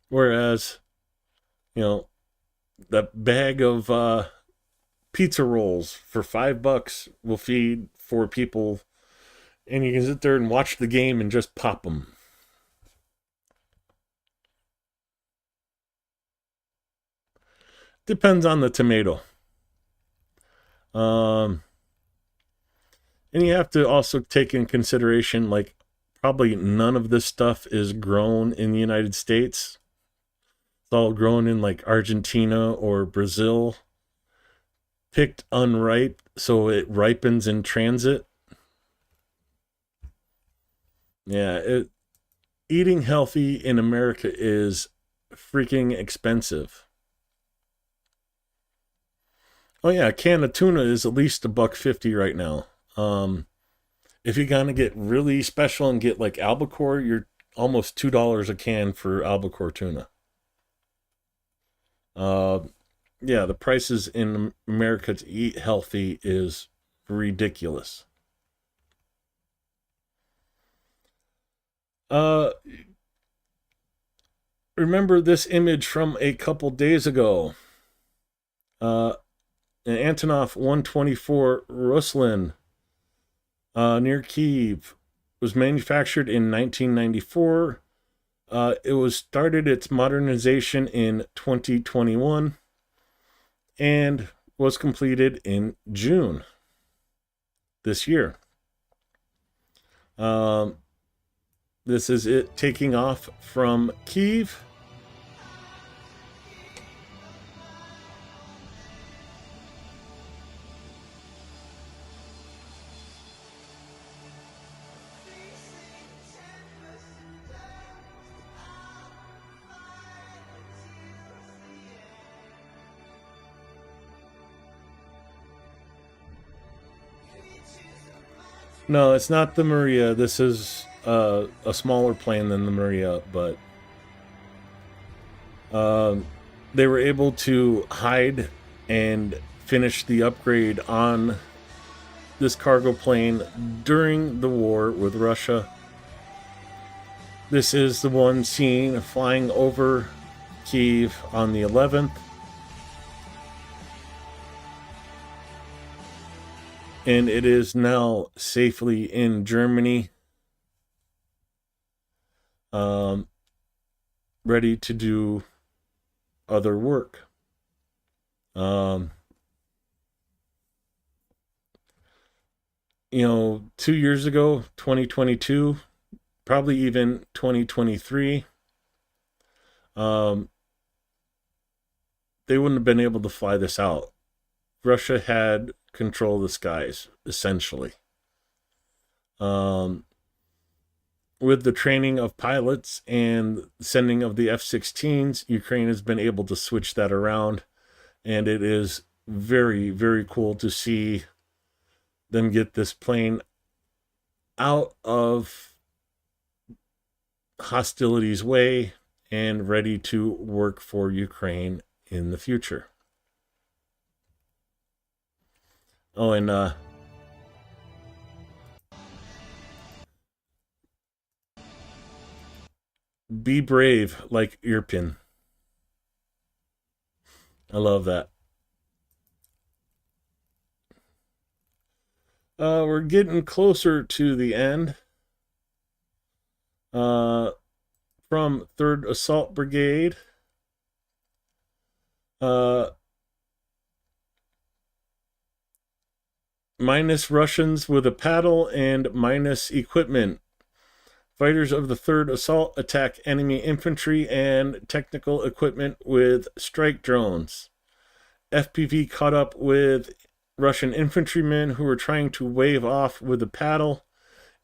Whereas, that bag of pizza rolls for $5 will feed 4 people, and you can sit there and watch the game and just pop them. Depends on the tomato. And you have to also take in consideration, like, probably none of this stuff is grown in the United States. It's all grown in like Argentina or Brazil, picked unripe, so it ripens in transit. Yeah, eating healthy in America is freaking expensive. Oh yeah, a can of tuna is at least $1.50 right now. If you're gonna get really special and get like albacore, you're almost $2 a can for albacore tuna. Yeah, the prices in America to eat healthy is ridiculous. Remember this image from a couple days ago. An Antonov 124 Ruslin near Kyiv was manufactured in 1994. It was started its modernization in 2021 and was completed in June this year. This is it taking off from Kyiv. No, it's not the Maria. This is a smaller plane than the Maria, but they were able to hide and finish the upgrade on this cargo plane during the war with Russia. This is the one seen flying over Kyiv on the 11th. And it is now safely in Germany, ready to do other work. 2 years ago, 2022, probably even 2023, they wouldn't have been able to fly this out. Russia had control of the skies, essentially. With the training of pilots and sending of the F-16s, Ukraine has been able to switch that around, and it is very, very cool to see them get this plane out of hostilities' way and ready to work for Ukraine in the future. Oh, and be brave like Irpin. I love that. We're getting closer to the end. From 3rd Assault Brigade. Minus Russians with a paddle and minus equipment. Fighters of the 3rd Assault attack enemy infantry and technical equipment with strike drones. FPV caught up with Russian infantrymen who were trying to wave off with a paddle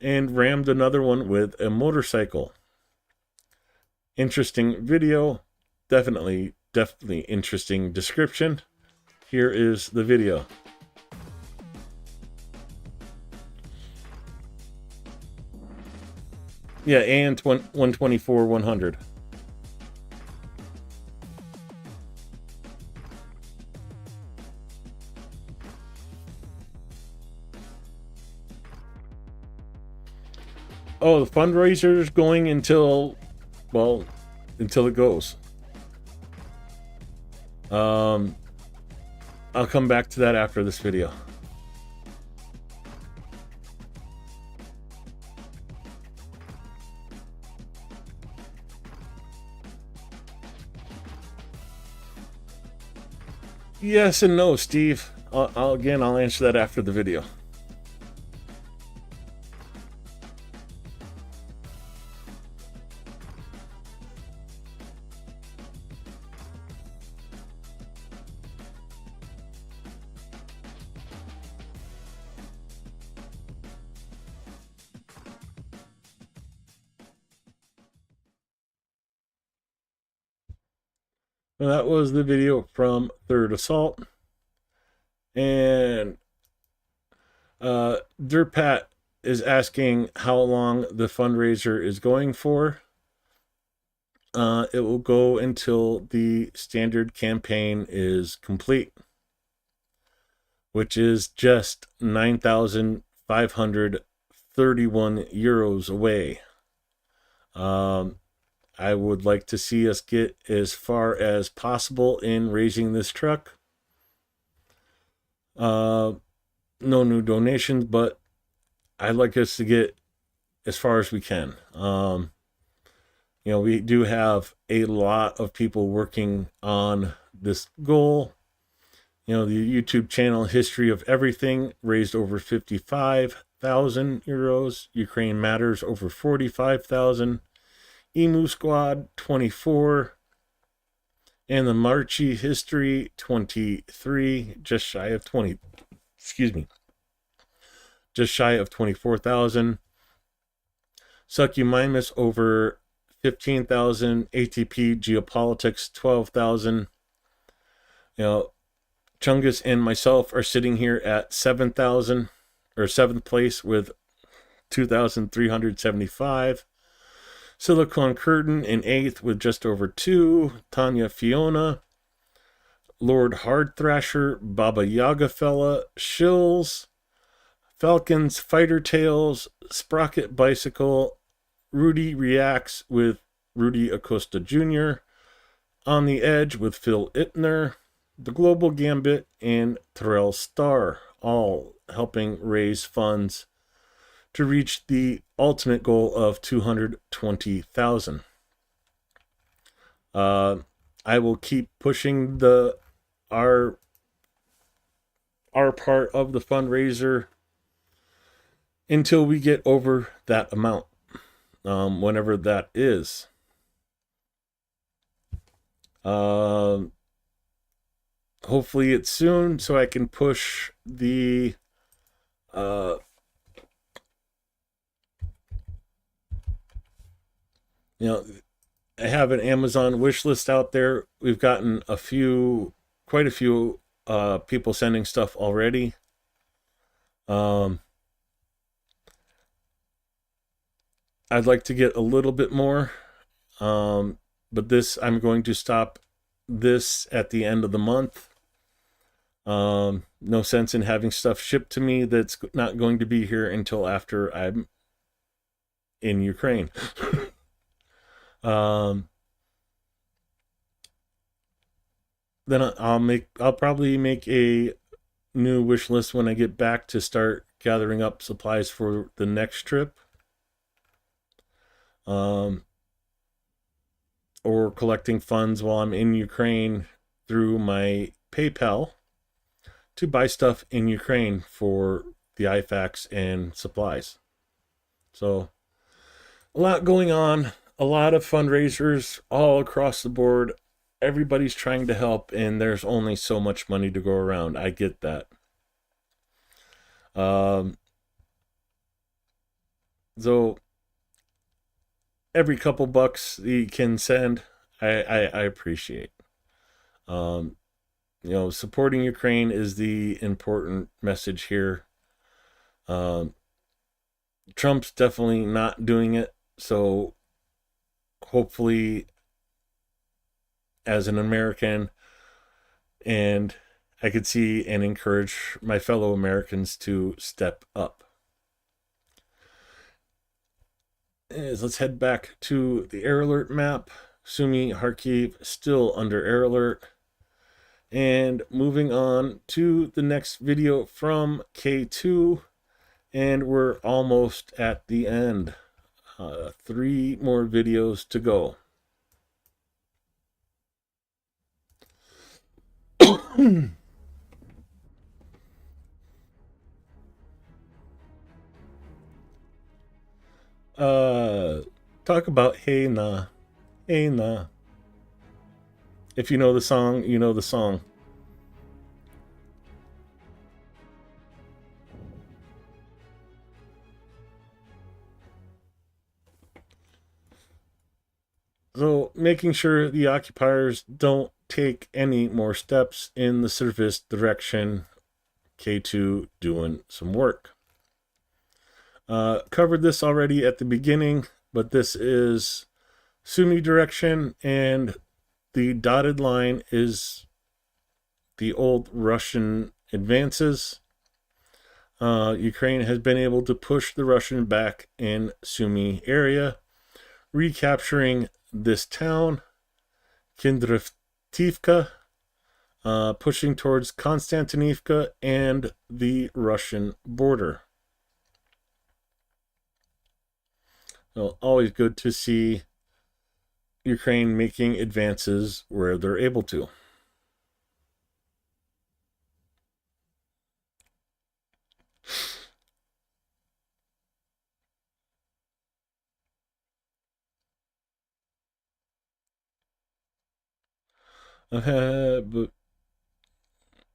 and rammed another one with a motorcycle. Interesting video. Definitely interesting description. Here is the video. Yeah, and 124-100. Oh, the fundraiser's going until it goes. I'll come back to that after this video. Yes and no, Steve. I'll answer that after the video. Well, that was the video from 3rd Assault. And Derpat is asking how long the fundraiser is going for. It will go until the standard campaign is complete, which is just 9,531 euros away. I would like to see us get as far as possible in raising this truck. No new donations, but I'd like us to get as far as we can. we do have a lot of people working on this goal. The YouTube channel History of Everything raised over 55,000 euros. Ukraine Matters over 45,000. Emu Squad 24. And the Marchi History 23, just shy of 20. Excuse me. Just shy of 24,000. Succumimus over 15,000. ATP Geopolitics 12,000. Chungus and myself are sitting here at 7,000 or 7th place with 2,375. Silicon Curtain in 8th with just over 2. Tanya Fiona, Lord Hard Thrasher, Baba Yaga Fella, Shills, Falcons, Fighter Tails, Sprocket Bicycle, Rudy Reacts with Rudy Acosta Jr., On the Edge with Phil Ittner, The Global Gambit, and Terrell Star, all helping raise funds to reach the ultimate goal of 220,000. I will keep pushing our part of the fundraiser until we get over that amount, whenever that is. Hopefully it's soon so I can push the I have an Amazon wish list out there. We've gotten quite a few people sending stuff already. I'd like to get a little bit more, but I'm going to stop this at the end of the month. No sense in having stuff shipped to me that's not going to be here until after I'm in Ukraine. Then I'll probably make a new wish list when I get back to start gathering up supplies for the next trip. Or collecting funds while I'm in Ukraine through my PayPal to buy stuff in Ukraine for the IFACs and supplies. So a lot going on, a lot of fundraisers all across the board. Everybody's trying to help, and there's only so much money to go around. I get that. So every couple bucks you can send, I appreciate. Supporting Ukraine is the important message here. Trump's definitely not doing it, so hopefully, as an American, and I could see and encourage my fellow Americans to step up. Let's head back to the air alert map. Sumy, Kharkiv, still under air alert. And moving on to the next video from K2. And we're almost at the end. 3 more videos to go. Talk about Hey Nah. Hey Nah. If you know the song, you know the song. So, making sure the occupiers don't take any more steps in the service direction. K2 doing some work. Covered this already at the beginning, but this is Sumy direction, and the dotted line is the old Russian advances. Ukraine has been able to push the Russian back in Sumy area, recapturing this town, Kindrativka, pushing towards Konstantinivka and the Russian border. So always good to see Ukraine making advances where they're able to. But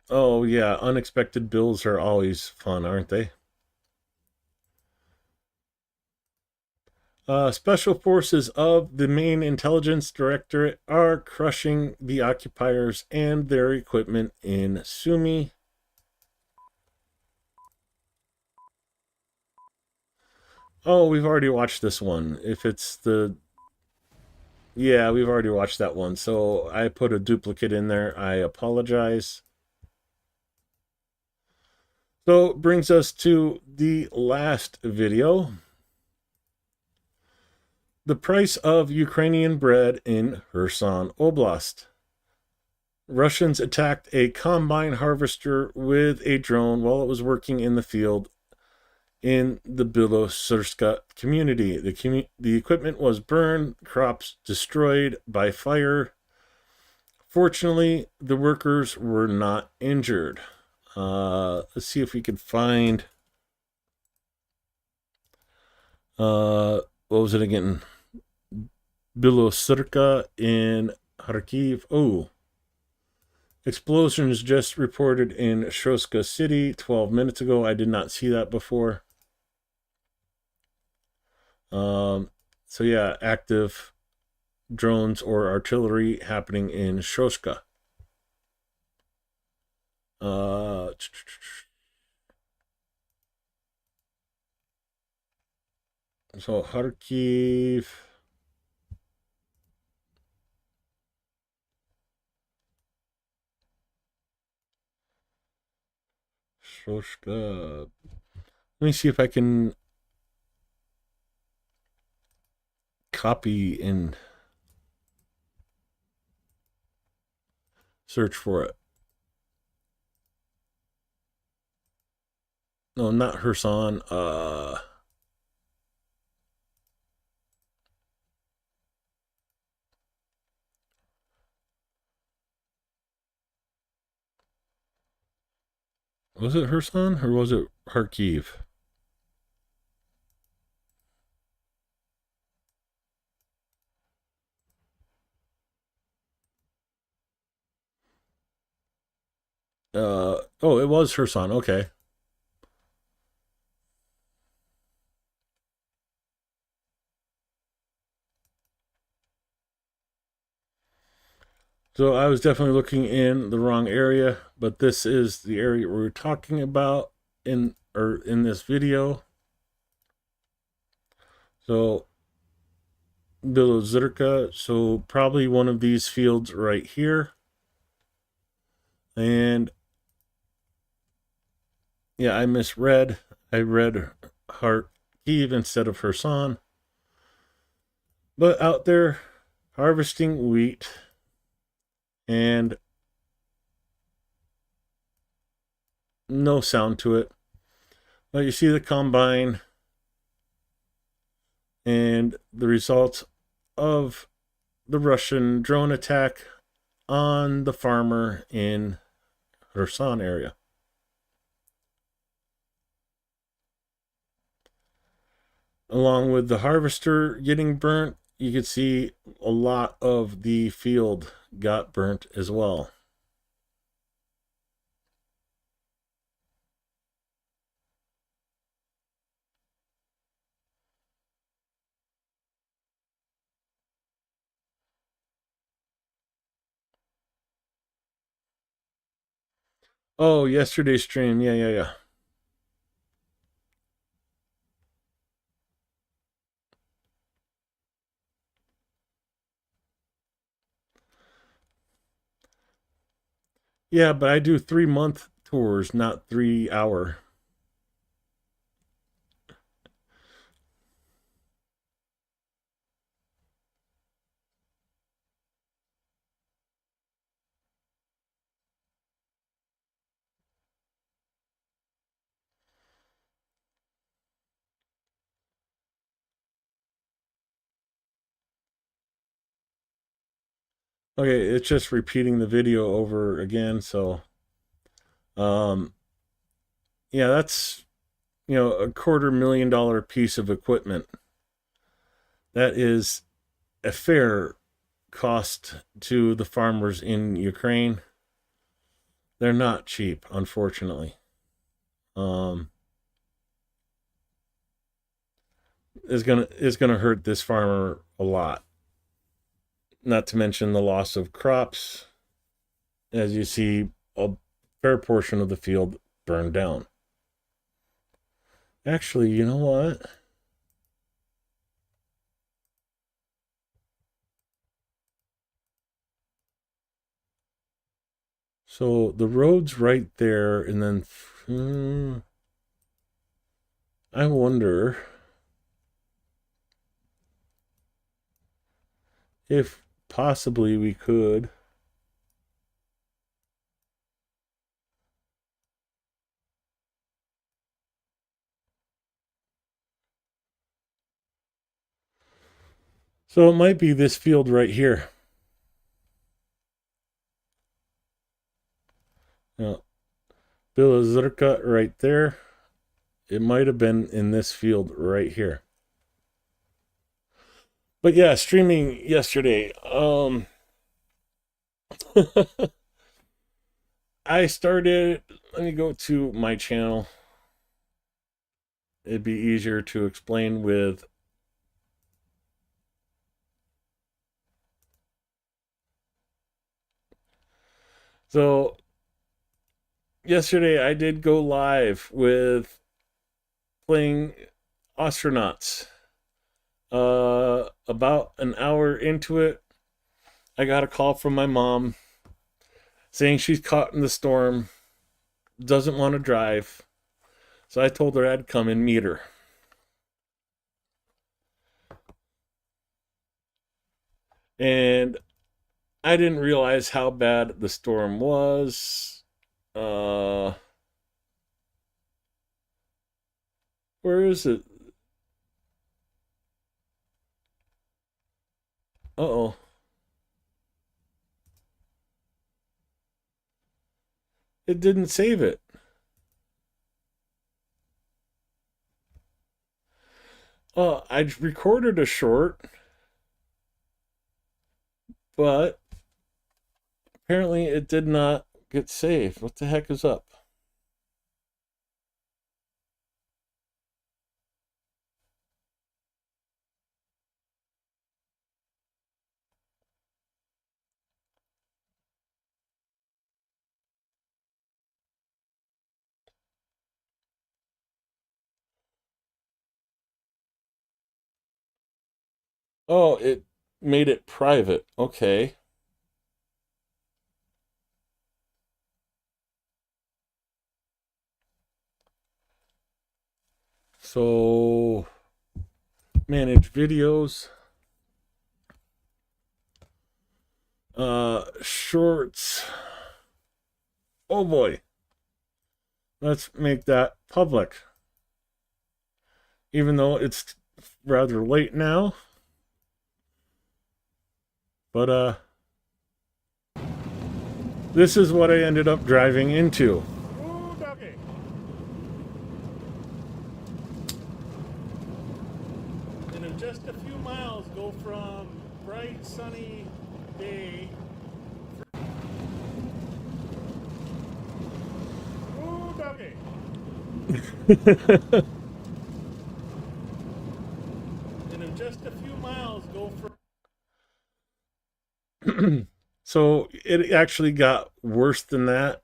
oh yeah, unexpected bills are always fun, aren't they? Special forces of the main intelligence directorate are crushing the occupiers and their equipment in Sumy. Oh, we've already watched this one. If it's the... Yeah, we've already watched that one. So I put a duplicate in there. I apologize. So it brings us to the last video. The price of Ukrainian bread in Kherson Oblast. Russians attacked a combine harvester with a drone while it was working in the field in the Biloserska community. The equipment was burned, crops destroyed by fire. Fortunately, the workers were not injured. Let's see if we can find... what was it again? Biloserka in Kharkiv. Oh, explosions just reported in Shoska City 12 minutes ago. I did not see that before. So yeah, active drones or artillery happening in Shoska. So Kharkiv. Shoska. Let me see if I can copy and search for it. No, not Kherson. Was it Kherson or was it Kharkiv? Oh, it was Kherson. Okay. So I was definitely looking in the wrong area, but this is the area we're talking about in this video. So Bilozerka, so probably one of these fields right here. And yeah, I misread. I read Kharkiv instead of Kherson. But out there harvesting wheat and no sound to it. But you see the combine and the results of the Russian drone attack on the farmer in Kherson area. Along with the harvester getting burnt, you could see a lot of the field got burnt as well. Oh, yesterday's stream. Yeah. Yeah, but I do 3-month tours, not 3-hour. Okay, it's just repeating the video over again, so yeah, that's $250,000 piece of equipment. That is a fair cost to the farmers in Ukraine. They're not cheap, unfortunately. Is gonna hurt this farmer a lot. Not to mention the loss of crops, as you see a fair portion of the field burned down. Actually, you know what? So the road's right there, and then I wonder if possibly we could. So it might be this field right here. Now, Bilazurka right there. It might have been in this field right here. But yeah, streaming yesterday. I started, let me go to my channel. It'd be easier to explain with so yesterday I did go live with playing astronauts. About an hour into it, I got a call from my mom saying she's caught in the storm, doesn't want to drive. So I told her I'd come and meet her. And I didn't realize how bad the storm was. Where is it? Uh-oh. It didn't save it. I recorded a short, but apparently it did not get saved. What the heck is up? Oh, it made it private. Okay. So, manage videos. Shorts. Oh boy. Let's make that public. Even though it's rather late now. But this is what I ended up driving into. Ooh, doggy. And in just a few miles, go from bright, sunny day. Ooh, doggy. And in just a few miles, go from. So it actually got worse than that.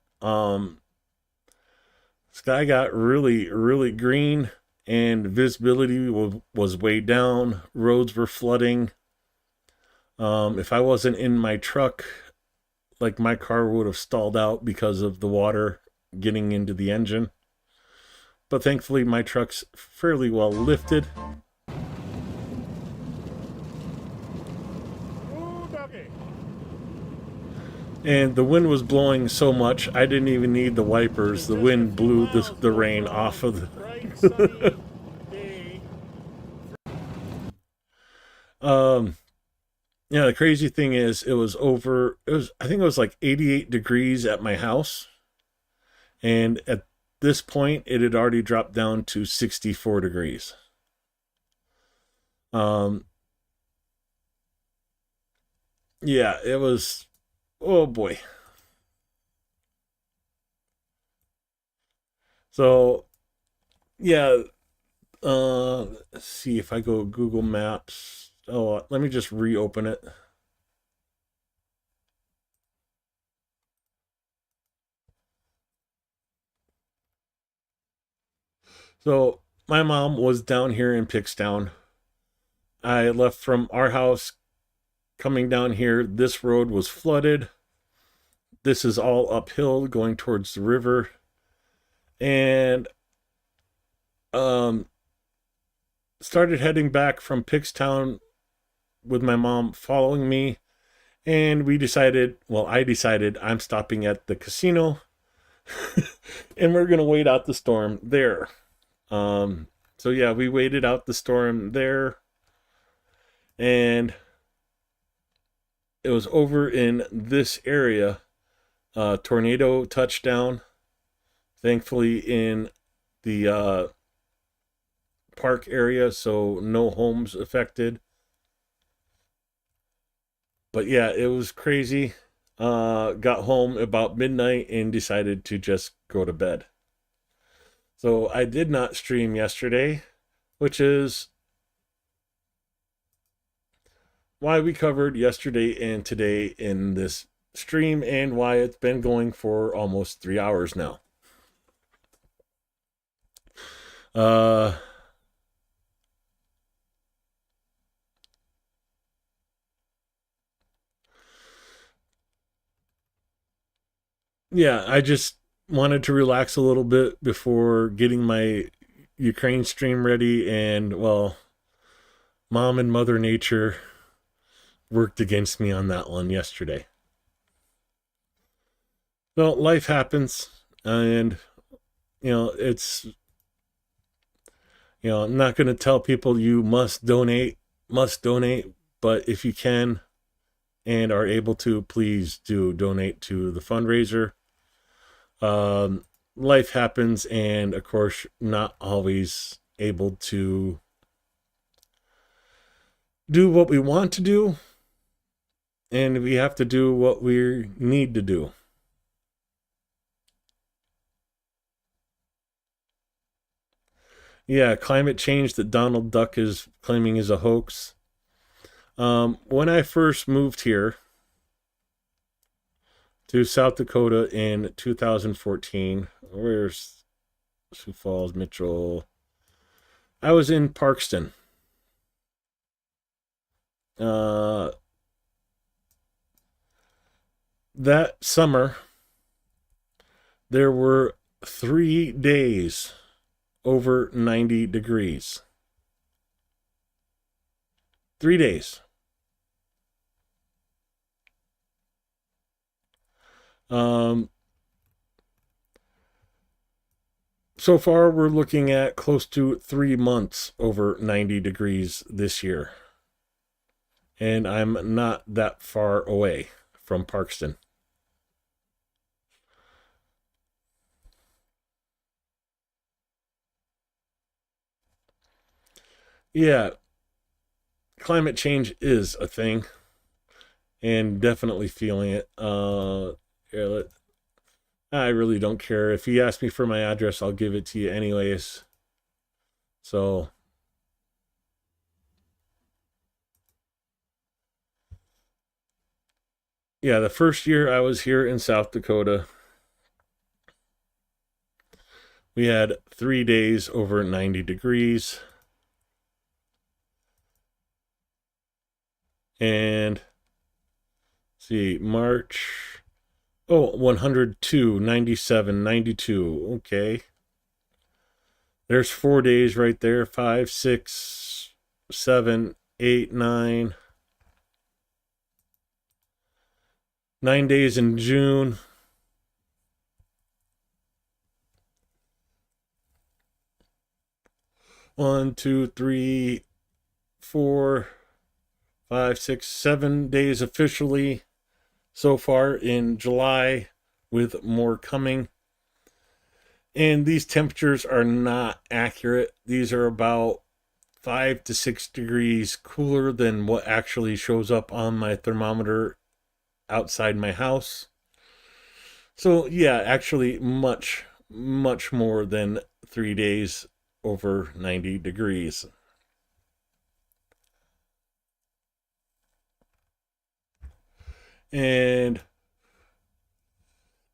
Sky got really, really green, and visibility was way down. Roads were flooding. If I wasn't in my truck, like my car would have stalled out because of the water getting into the engine. But thankfully, my truck's fairly well lifted. Ooh, doggy. And the wind was blowing so much, I didn't even need the wipers. The wind blew the rain off of the. Bright, sunny day. Yeah, the crazy thing is I think it was like 88 degrees at my house. And at this point, it had already dropped down to 64 degrees. Um, yeah, it was, oh boy. So, yeah, let's see if I go Google Maps. Oh, let me just reopen it. So, my mom was down here in Pickstown. I left from our house coming down here. This road was flooded. This is all uphill going towards the river. And um started heading back from Pickstown with my mom following me, and I decided I'm stopping at the casino and we're going to wait out the storm there. So yeah, we waited out the storm there, and it was over in this area. Tornado touchdown, thankfully in the park area, so no homes affected. But yeah, it was crazy. Got home about midnight and decided to just go to bed. So I did not stream yesterday, which is why we covered yesterday and today in this stream, and why it's been going for almost 3 hours now. Uh, yeah, I just wanted to relax a little bit before getting my Ukraine stream ready, and well, Mom and Mother Nature worked against me on that one yesterday. Well, life happens, and it's I'm not going to tell people you must donate, but if you can and are able to, please do donate to the fundraiser. Life happens, and of course, not always able to do what we want to do, and we have to do what we need to do. Yeah, climate change that Donald Duck is claiming is a hoax. When I first moved here to South Dakota in 2014, where's Sioux Falls, Mitchell? I was in Parkston. That summer, there were 3 days over 90 degrees. 3 days. So far, we're looking at close to 3 months over 90 degrees this year. And I'm not that far away from Parkston. Yeah, climate change is a thing, and definitely feeling it. Yeah, I really don't care. If you ask me for my address, I'll give it to you anyways. So, yeah, the first year I was here in South Dakota, we had 3 days over 90 degrees. And see, March, 102, 97, 92. Okay. There's 4 days right there. 5, 6, 7, 8, 9. 9 days in June. One, two, three, 4, 5, 6, 7 days officially so far in July, with more coming. And these temperatures are not accurate. These are about 5 to 6 degrees cooler than what actually shows up on my thermometer outside my house. So yeah, actually much, much more than 3 days over 90 degrees. And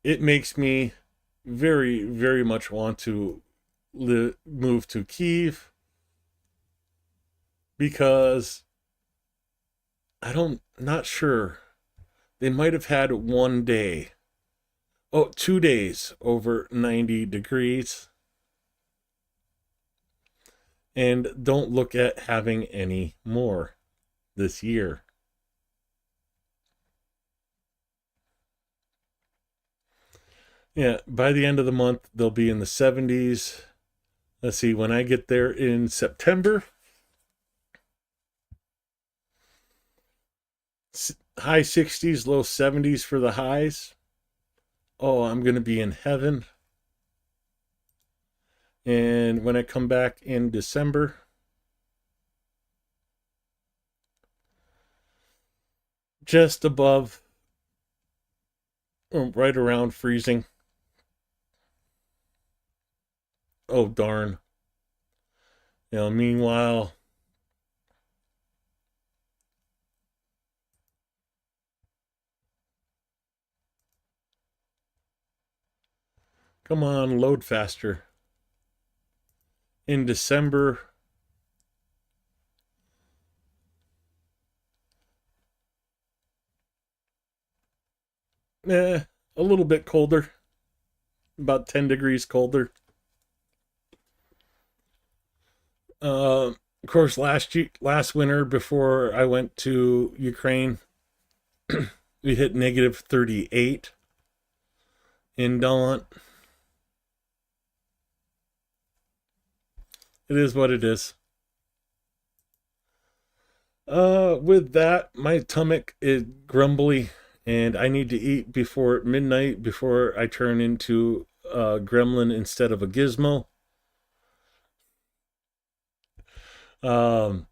it makes me very, very much want to move to Kyiv, because not sure. They might have had 1 day, 2 days over 90 degrees. And don't look at having any more this year. Yeah, by the end of the month, they'll be in the 70s. Let's see, when I get there in September, high 60s, low 70s for the highs. Oh, I'm going to be in heaven. And when I come back in December, just above, or right around freezing. Oh, darn. Meanwhile, come on, load faster. In December, a little bit colder, about 10 degrees colder. Of course, last winter before I went to Ukraine, we hit negative 38 in Dalant. It is what it is. With that, my stomach is grumbly, and I need to eat before midnight before I turn into a gremlin instead of a gizmo. So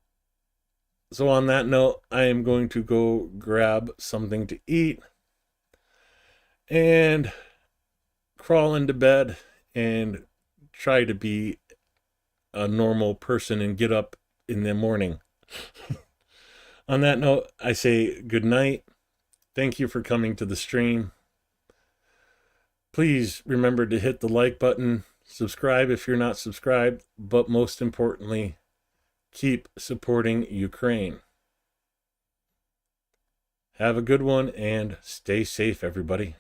on that note, I am going to go grab something to eat and crawl into bed and try to be a normal person and get up in the morning. On that note, I say good night. Thank you for coming to the stream. Please remember to hit the like button, subscribe if you're not subscribed, but most importantly, keep supporting Ukraine. Have a good one and stay safe, everybody.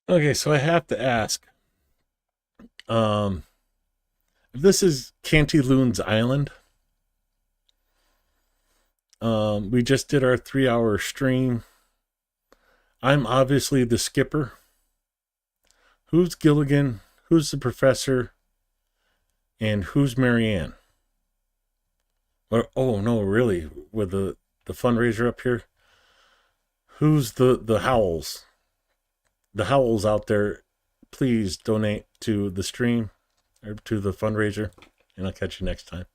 Okay, so I have to ask, This is Cantyloon's Island. We just did our 3-hour stream. I'm obviously the skipper. Who's Gilligan? Who's the professor? And who's Marianne? Or, oh no, really? With the fundraiser up here? Who's the Howells? The Howells out there, please donate to the stream or to the fundraiser, and I'll catch you next time.